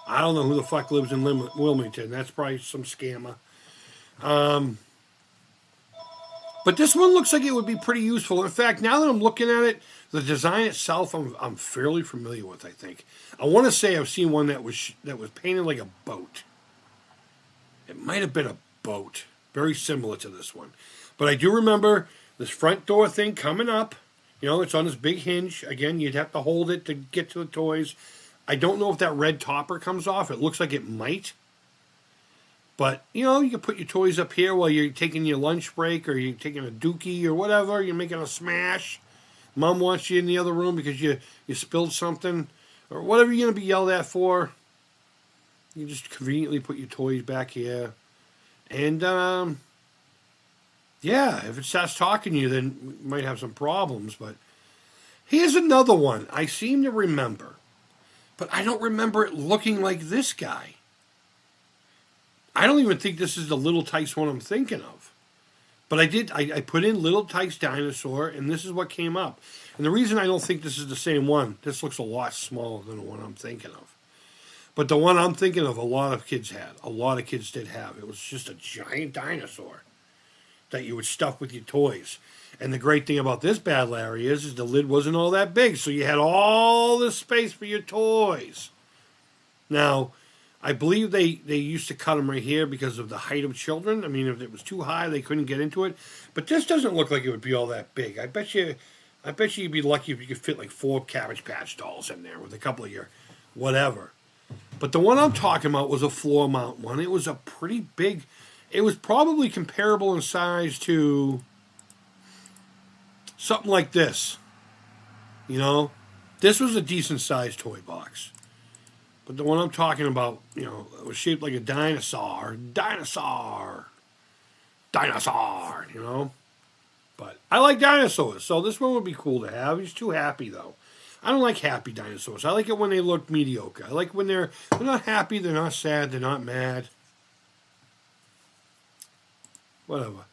I don't know who the fuck lives in Wilmington. That's probably some scammer. But this one looks like it would be pretty useful. In fact, now that I'm looking at it, the design itself I'm fairly familiar with, I think. I want to say I've seen one that was painted like a boat. It might have been a boat. Very similar to this one. But I do remember this front door thing coming up. You know, it's on this big hinge. Again, you'd have to hold it to get to the toys. I don't know if that red topper comes off. It looks like it might. But, you know, you can put your toys up here while you're taking your lunch break or you're taking a dookie or whatever. You're making a smash. Mom wants you in the other room because you spilled something. Or whatever you're going to be yelled at for. You just conveniently put your toys back here. And, yeah, if it starts talking to you, then we might have some problems. But here's another one I seem to remember. But I don't remember it looking like this guy. I don't even think this is the Little Tikes one I'm thinking of. But I put in Little Tikes Dinosaur, and this is what came up. And the reason I don't think this is the same one, this looks a lot smaller than the one I'm thinking of. But the one I'm thinking of, a lot of kids had. A lot of kids did have. It was just a giant dinosaur that you would stuff with your toys. And the great thing about this bad Larry is the lid wasn't all that big, so you had all this space for your toys. Now, I believe they used to cut them right here because of the height of children. I mean, if it was too high, they couldn't get into it. But this doesn't look like it would be all that big. I bet you you'd be lucky if you could fit like 4 Cabbage Patch dolls in there with a couple of your whatever. But the one I'm talking about was a floor mount one. It was a pretty big. It was probably comparable in size to something like this. You know? This was a decent sized toy box. But the one I'm talking about, you know, it was shaped like a dinosaur. Dinosaur, you know? But I like dinosaurs, so this one would be cool to have. He's too happy, though. I don't like happy dinosaurs. I like it when they look mediocre. I like when they're not happy, they're not sad, they're not mad. Whatever.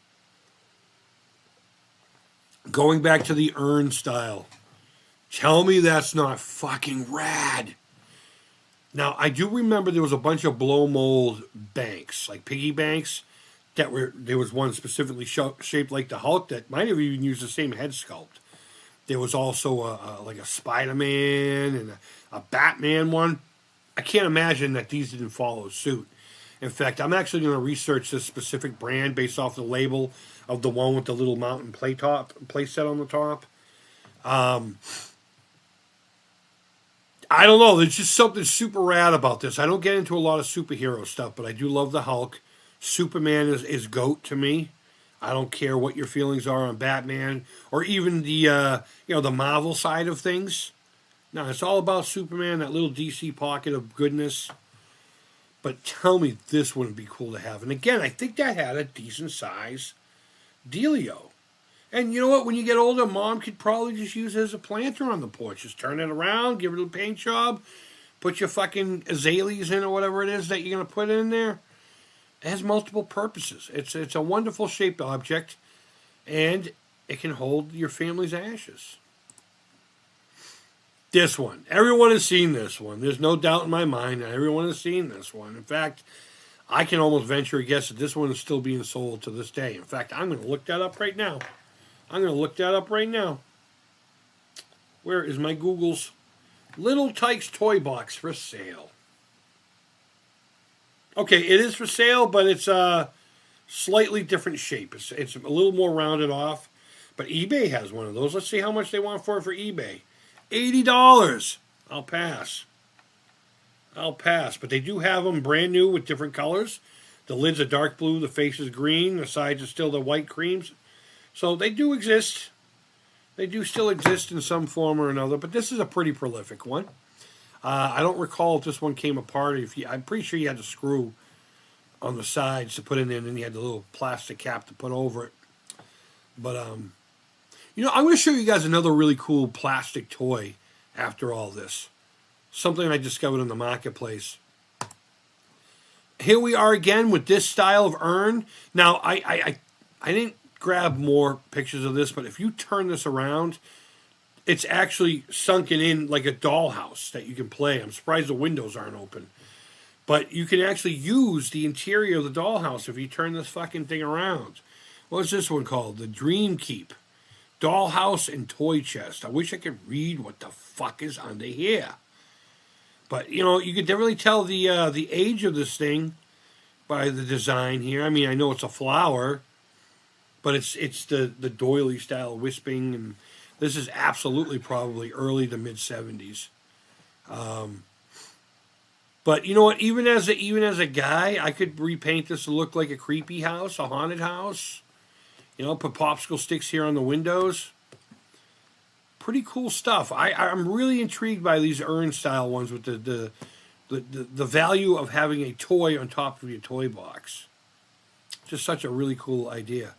Going back to the urn style. Tell me that's not fucking rad. Now, I do remember there was a bunch of blow mold banks, like piggy banks, there was one specifically shaped like the Hulk that might have even used the same head sculpt. There was also like a Spider-Man and a Batman one. I can't imagine that these didn't follow suit. In fact, I'm actually going to research this specific brand based off the label of the one with the little mountain play set on the top. I don't know. There's just something super rad about this. I don't get into a lot of superhero stuff, but I do love the Hulk. Superman is GOAT to me. I don't care what your feelings are on Batman or even the the Marvel side of things. No, it's all about Superman, that little DC pocket of goodness. But tell me this wouldn't be cool to have. And again, I think that had a decent size dealio. And you know what? When you get older, Mom could probably just use it as a planter on the porch. Just turn it around, give it a paint job, put your fucking azaleas in or whatever it is that you're going to put in there. It has multiple purposes. It's a wonderful shaped object, and it can hold your family's ashes. This one. Everyone has seen this one. There's no doubt in my mind that everyone has seen this one. In fact, I can almost venture a guess that this one is still being sold to this day. In fact, I'm going to look that up right now. Where is my Google's Little Tykes toy box for sale? Okay, it is for sale, but it's a slightly different shape. It's a little more rounded off. But eBay has one of those. Let's see how much they want for it for eBay. $80. I'll pass. But they do have them brand new with different colors. The lid's are dark blue, the face is green, the sides are still the white creams. So they do exist. They do still exist in some form or another, but this is a pretty prolific one. I don't recall if this one came apart. I'm pretty sure you had to screw on the sides to put it in, and then you had the little plastic cap to put over it. But, I'm going to show you guys another really cool plastic toy after all this. Something I discovered in the marketplace. Here we are again with this style of urn. Now, I didn't grab more pictures of this, but if you turn this around, it's actually sunken in like a dollhouse that you can play. I'm surprised the windows aren't open. But you can actually use the interior of the dollhouse if you turn this fucking thing around. What's this one called? The Dream Keep. Dollhouse and toy chest. I wish I could read what the fuck is under here. But, you could definitely tell the age of this thing by the design here. I mean, I know it's a flower, but it's the doily style wisping, and this is absolutely probably early to mid 70s. But you know what? Even as a guy, I could repaint this to look like a creepy house, a haunted house. Put popsicle sticks here on the windows. Pretty cool stuff. I'm really intrigued by these urn style ones with the value of having a toy on top of your toy box. Just such a really cool idea.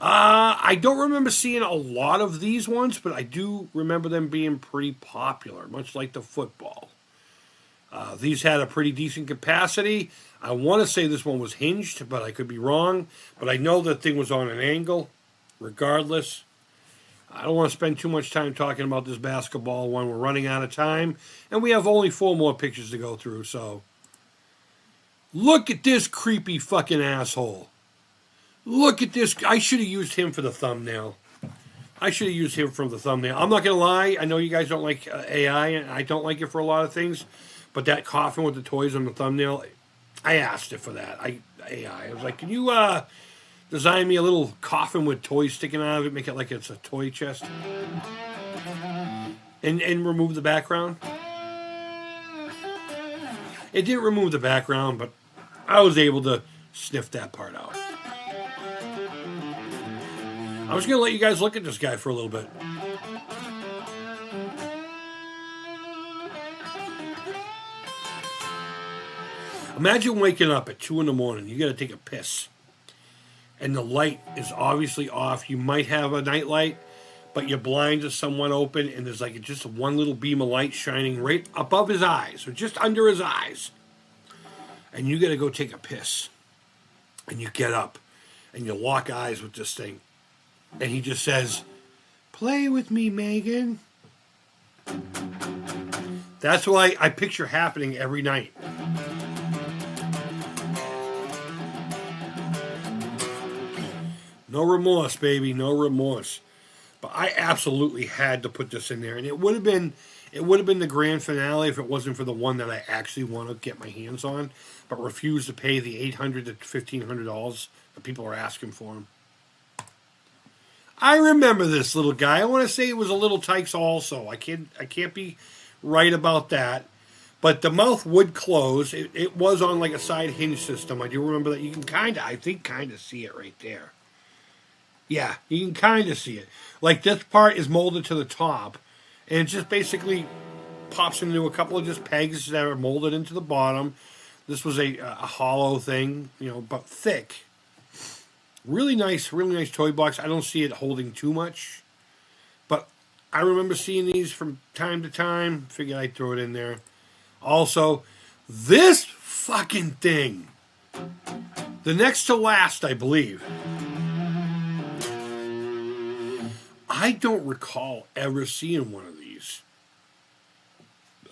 I don't remember seeing a lot of these ones, but I do remember them being pretty popular, much like the football. These had a pretty decent capacity. I want to say this one was hinged, but I could be wrong. But I know that thing was on an angle, regardless. I don't want to spend too much time talking about this basketball one. We're running out of time, and we have only 4 more pictures to go through, so. Look at this creepy fucking asshole. Look at this. I should have used him for the thumbnail. I'm not going to lie. I know you guys don't like AI, and I don't like it for a lot of things. But that coffin with the toys on the thumbnail, I asked it for that. I was like, can you design me a little coffin with toys sticking out of it, make it like it's a toy chest, and remove the background? It didn't remove the background, but I was able to sniff that part out. I was going to let you guys look at this guy for a little bit. Imagine waking up at 2 a.m. You got to take a piss. And the light is obviously off. You might have a night light, but your blinds are somewhat open, and there's like just one little beam of light shining right above his eyes, or just under his eyes. And you got to go take a piss. And you get up, and you lock eyes with this thing. And he just says, "Play with me, Megan." That's what I picture happening every night. No remorse, baby, no remorse. But I absolutely had to put this in there, and it would have been the grand finale if it wasn't for the one that I actually want to get my hands on, but refuse to pay the $800 to $1,500 that people are asking for him. I remember this little guy. I want to say it was a Little Tykes also. I can't be right about that. But the mouth would close. It was on like a side hinge system. I do remember that. You can kind of see it right there. Yeah, you can kind of see it. Like this part is molded to the top, and it just basically pops into a couple of just pegs that are molded into the bottom. This was a hollow thing, but thick. Really nice toy box. I don't see it holding too much, but I remember seeing these from time to time. Figured I'd throw it in there. Also, this fucking thing, the next to last, I believe. I don't recall ever seeing one of these.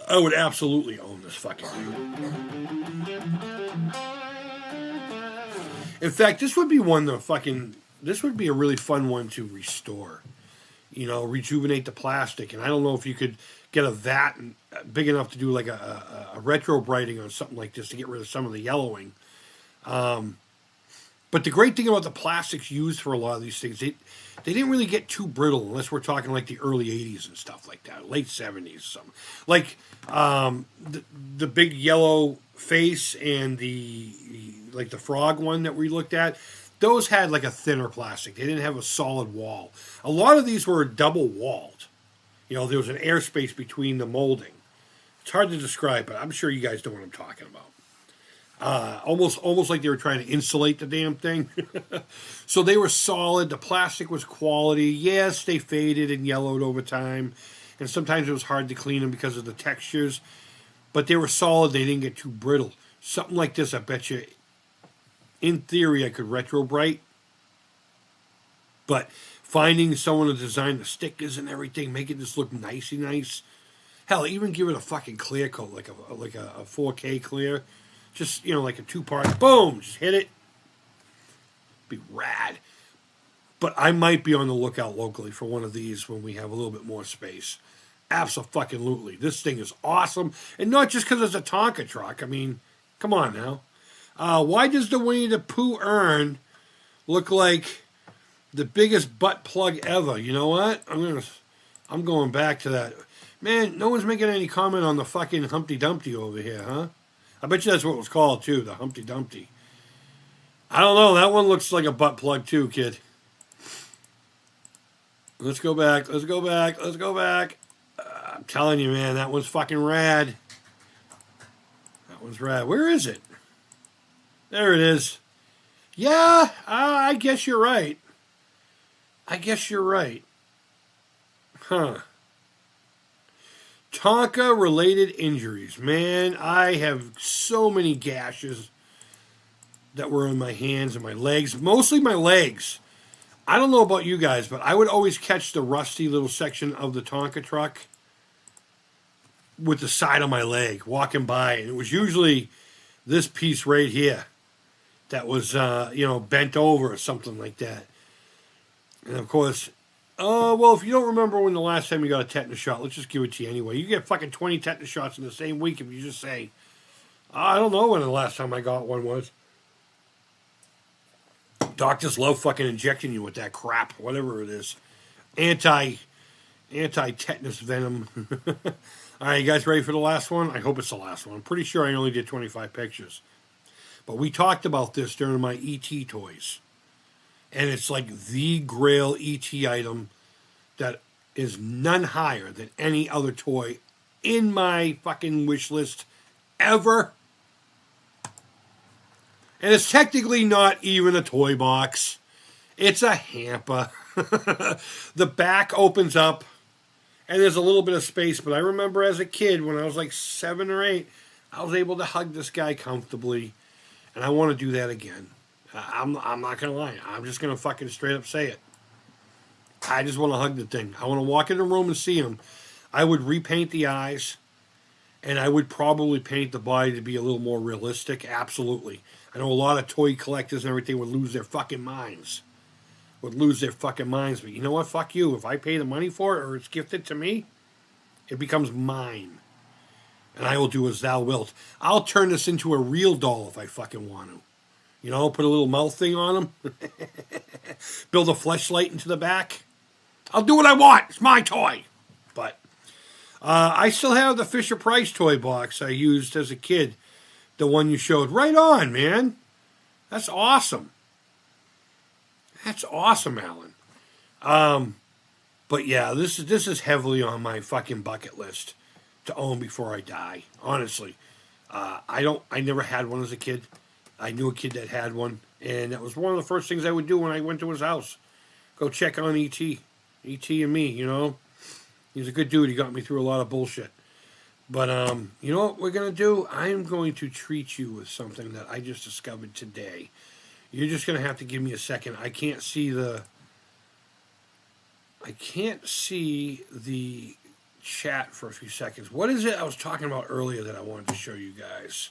I would absolutely own this fucking thing. In fact, this would be this would be a really fun one to restore. Rejuvenate the plastic. And I don't know if you could get a vat big enough to do like a retro brighting on something like this to get rid of some of the yellowing. But the great thing about the plastics used for a lot of these things, they didn't really get too brittle unless we're talking like the early 80s and stuff like that, late 70s or something. Like the big yellow face and the frog one that we looked at, those had like a thinner plastic. They didn't have a solid wall. A lot of these were double walled. There was an airspace between the molding. It's hard to describe, but I'm sure you guys know what I'm talking about. Almost like they were trying to insulate the damn thing. So they were solid. The plastic was quality. Yes, they faded and yellowed over time. And sometimes it was hard to clean them because of the textures. But they were solid. They didn't get too brittle. Something like this, I bet you, in theory, I could retro bright. But finding someone to design the stickers and everything, making this look nicey nice. Hell, even give it a fucking clear coat, like a 4K clear. Just, like a 2-part, boom, just hit it. Be rad. But I might be on the lookout locally for one of these when we have a little bit more space. Abso-fucking-lutely. This thing is awesome. And not just because it's a Tonka truck. I mean, come on now. Why does the Winnie the Pooh urn look like the biggest butt plug ever? You know what? I'm going back to that. Man, no one's making any comment on the fucking Humpty Dumpty over here, huh? I bet you that's what it was called, too, the Humpty Dumpty. I don't know. That one looks like a butt plug, too, kid. Let's go back. I'm telling you, man, that one's fucking rad. That one's rad. Where is it? There it is. Yeah, I guess you're right. Huh. Tonka-related injuries. Man, I have so many gashes that were in my hands and my legs. Mostly my legs. I don't know about you guys, but I would always catch the rusty little section of the Tonka truck with the side of my leg walking by. And it was usually this piece right here that was, bent over or something like that. And, of course... well, if you don't remember when the last time you got a tetanus shot, let's just give it to you anyway. You get fucking 20 tetanus shots in the same week if you just say, I don't know when the last time I got one was. Doctors love fucking injecting you with that crap, whatever it is. Anti-tetanus venom. All right, you guys ready for the last one? I hope it's the last one. I'm pretty sure I only did 25 pictures. But we talked about this during my E.T. toys. And it's like the grail E.T. item that is none higher than any other toy in my fucking wish list ever. And it's technically not even a toy box. It's a hamper. The back opens up and there's a little bit of space. But I remember as a kid when I was like 7 or 8, I was able to hug this guy comfortably. And I want to do that again. I'm not going to lie. I'm just going to fucking straight up say it. I just want to hug the thing. I want to walk in the room and see him. I would repaint the eyes. And I would probably paint the body to be a little more realistic. Absolutely. I know a lot of toy collectors and everything would lose their fucking minds. But you know what? Fuck you. If I pay the money for it or it's gifted to me, it becomes mine. And I will do as thou wilt. I'll turn this into a real doll if I fucking want to. Put a little mouth thing on him. Build a fleshlight into the back. I'll do what I want. It's my toy. But I still have the Fisher-Price toy box I used as a kid. The one you showed. Right on, man. That's awesome. Alan. But yeah, this is heavily on my fucking bucket list to own before I die. Honestly. I never had one as a kid. I knew a kid that had one, and that was one of the first things I would do when I went to his house. Go check on E.T. E.T. and me, you know. He's a good dude. He got me through a lot of bullshit. But, you know what we're going to do? I'm going to treat you with something that I just discovered today. You're just going to have to give me a second. I can't see the chat for a few seconds. What is it I was talking about earlier that I wanted to show you guys?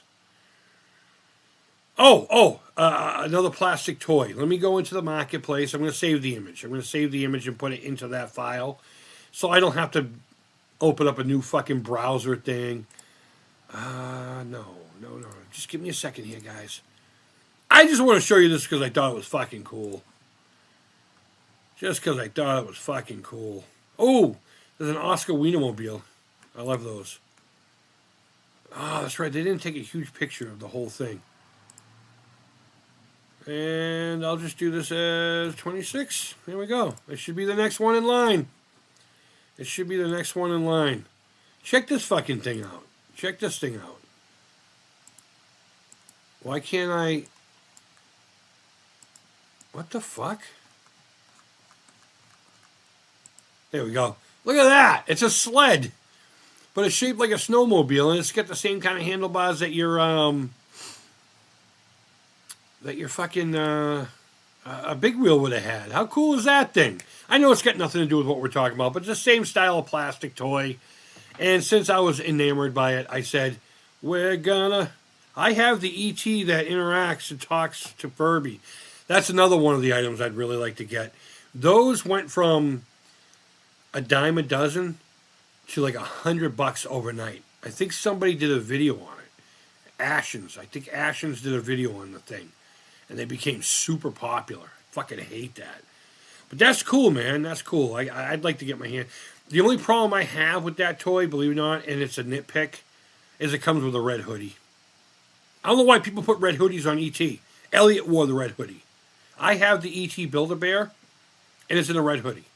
Another plastic toy. Let me go into the marketplace. I'm going to save the image. I'm going to save the image and put it into that file so I don't have to open up a new fucking browser thing. No. Just give me a second here, guys. I just want to show you this because I thought it was fucking cool. Just because I thought it was fucking cool. Oh, there's an Oscar Wienermobile. I love those. Oh, that's right. They didn't take a huge picture of the whole thing. And I'll just do this as 26. There we go. It should be the next one in line. It should be the next one in line. Check this fucking thing out. Check this thing out. Why can't I... What the fuck? There we go. Look at that. It's a sled. But it's shaped like a snowmobile, and it's got the same kind of handlebars that your fucking a big wheel would have had. How cool is that thing? I know it's got nothing to do with what we're talking about, but it's the same style of plastic toy. And since I was enamored by it, I said, I have the E.T. that interacts and talks to Furby. That's another one of the items I'd really like to get. Those went from a dime a dozen to like $100 overnight. I think somebody did a video on it. Ashens. I think Ashens did a video on the thing. And they became super popular. Fucking hate that. But that's cool, man. That's cool. I'd like to get my hand. The only problem I have with that toy, believe it or not, and it's a nitpick, is it comes with a red hoodie. I don't know why people put red hoodies on E.T. Elliot wore the red hoodie. I have the E.T. Build-A-Bear, and it's in a red hoodie.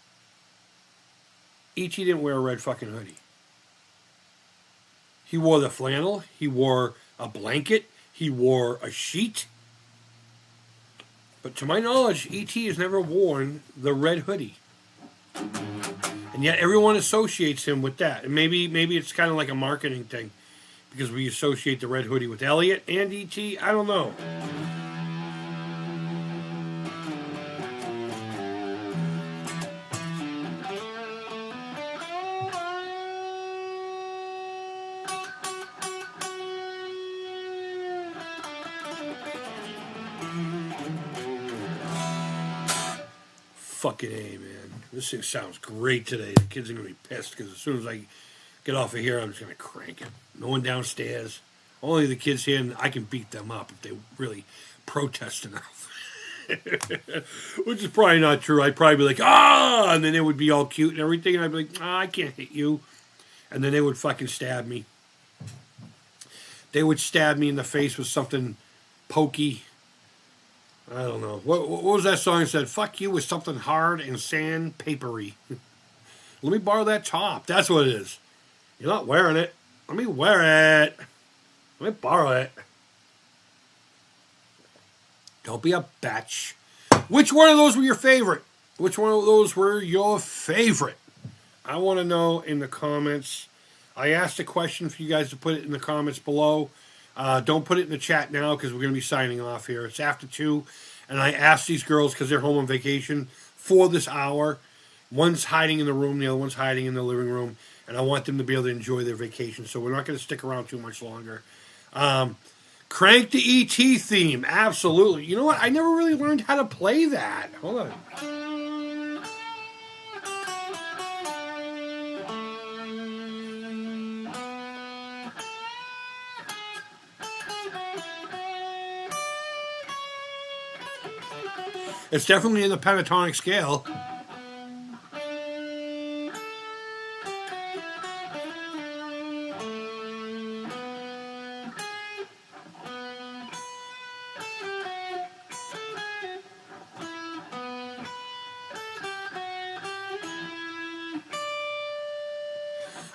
E.T. didn't wear a red fucking hoodie. He wore the flannel. He wore a blanket. He wore a sheet. But to my knowledge, E.T. has never worn the red hoodie. And yet everyone associates him with that. And maybe it's kind of like a marketing thing. Because we associate the red hoodie with Elliot and E.T. I don't know. Fucking A, man. This thing sounds great today. The kids are going to be pissed because as soon as I get off of here, I'm just going to crank it. No one downstairs. Only the kids here, and I can beat them up if they really protest enough. Which is probably not true. I'd probably be like, ah! And then they would be all cute and everything, and I'd be like, I can't hit you. And then they would fucking stab me. They would stab me in the face with something pokey. I don't know. What was that song that said, fuck you with something hard and sandpapery? Let me borrow that top. That's what it is. You're not wearing it. Let me wear it. Let me borrow it. Don't be a bitch. Which one of those were your favorite? Which one of those were your favorite? I want to know in the comments. I asked a question for you guys to put it in the comments below. Don't put it in the chat now because we're going to be signing off here. It's after 2, and I asked these girls because they're home on vacation for this hour. One's hiding in the room, the other one's hiding in the living room, and I want them to be able to enjoy their vacation, so we're not going to stick around too much longer. Crank the E.T. theme, absolutely. You know what? I never really learned how to play that. Hold on. It's definitely in the pentatonic scale.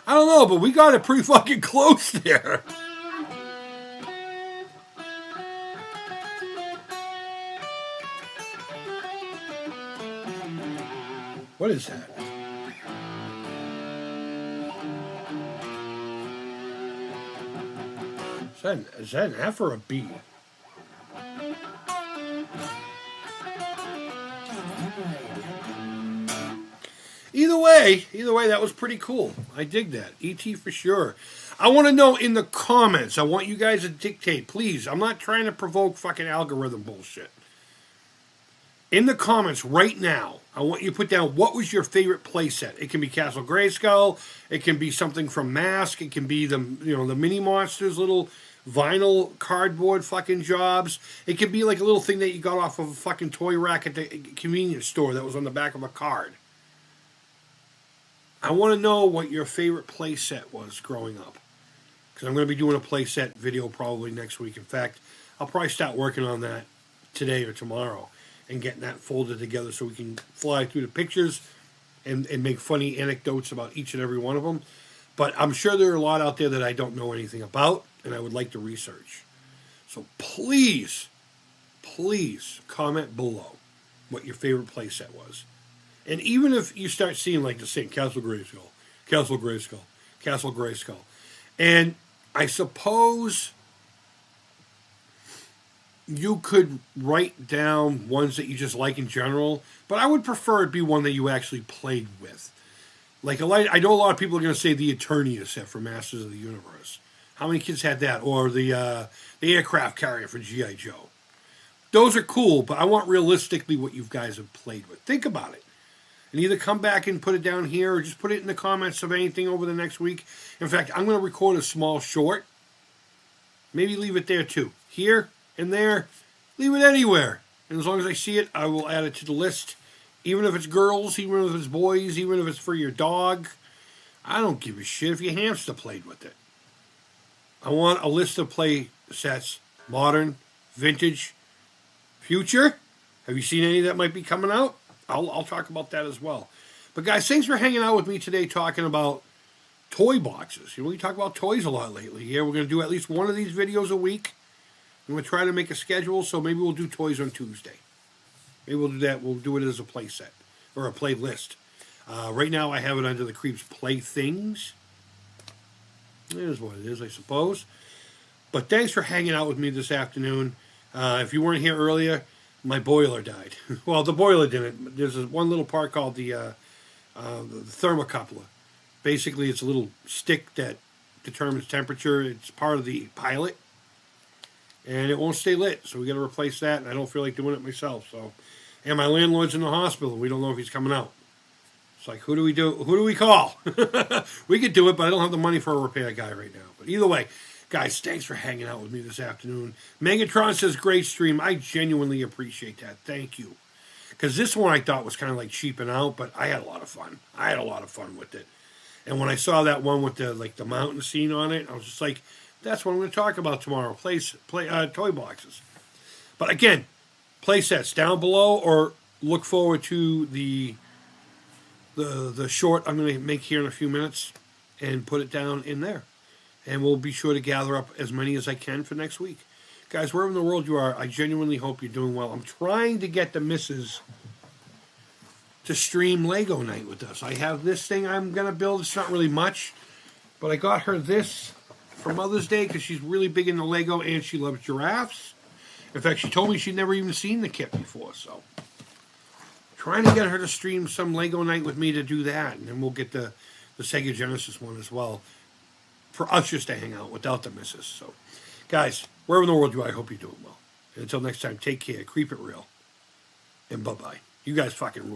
I don't know, but we got it pretty fucking close there. What is that? Is that an F or a B? Either way, that was pretty cool. I dig that. E.T. for sure. I want to know in the comments. I want you guys to dictate, please. I'm not trying to provoke fucking algorithm bullshit. In the comments right now, I want you to put down what was your favorite playset. It can be Castle Grayskull. It can be something from Mask. It can be the Mini Monsters little vinyl cardboard fucking jobs. It can be like a little thing that you got off of a fucking toy rack at the convenience store that was on the back of a card. I want to know what your favorite playset was growing up. Because I'm going to be doing a playset video probably next week. In fact, I'll probably start working on that today or tomorrow and getting that folded together so we can fly through the pictures and make funny anecdotes about each and every one of them. But I'm sure there are a lot out there that I don't know anything about and I would like to research. So please comment below what your favorite playset was. And even if you start seeing like the same Castle Grayskull, Castle Grayskull, Castle Grayskull. And I suppose you could write down ones that you just like in general, but I would prefer it be one that you actually played with. Like, I know a lot of people are going to say the Eternia set for Masters of the Universe. How many kids had that? Or the aircraft carrier for G.I. Joe. Those are cool, but I want realistically what you guys have played with. Think about it. And either come back and put it down here or just put it in the comments of anything over the next week. In fact, I'm going to record a small short. Maybe leave it there too. Here and there. Leave it anywhere. And as long as I see it, I will add it to the list. Even if it's girls, even if it's boys, even if it's for your dog. I don't give a shit if your hamster played with it. I want a list of play sets. Modern, vintage, future. Have you seen any that might be coming out? I'll talk about that as well. But guys, thanks for hanging out with me today talking about toy boxes. We talk about toys a lot lately. Yeah, we're going to do at least one of these videos a week. I'm going to try to make a schedule, so maybe we'll do toys on Tuesday. Maybe we'll do that. We'll do it as a play set or a play list. Right now I have it under the Creep's Play Things. It is what it is, I suppose. But thanks for hanging out with me this afternoon. If you weren't here earlier, my boiler died. Well, the boiler didn't. There's one little part called the thermocoupler. Basically, it's a little stick that determines temperature. It's part of the pilot. And it won't stay lit, so we got to replace that, and I don't feel like doing it myself. So, and my landlord's in the hospital. We don't know if he's coming out. It's like, who do we do? Who do we call? We could do it, but I don't have the money for a repair guy right now. But either way, guys, thanks for hanging out with me this afternoon. Megatron says, great stream. I genuinely appreciate that. Thank you. Because this one I thought was kind of like cheaping out, but I had a lot of fun. I had a lot of fun with it. And when I saw that one with the mountain scene on it, I was just like, that's what I'm going to talk about tomorrow. Toy boxes. But again, play sets down below, or look forward to the short I'm going to make here in a few minutes and put it down in there. And we'll be sure to gather up as many as I can for next week. Guys, wherever in the world you are, I genuinely hope you're doing well. I'm trying to get the missus to stream Lego night with us. I have this thing I'm going to build. It's not really much, but I got her this for Mother's Day because she's really big into Lego and she loves giraffes. In fact, she told me she'd never even seen the kit before, so trying to get her to stream some Lego night with me to do that, and then we'll get the Sega Genesis one as well for us just to hang out without the missus. So, guys, wherever in the world you are, I hope you're doing well. And until next time, take care, creep it real, and bye-bye. You guys fucking rule.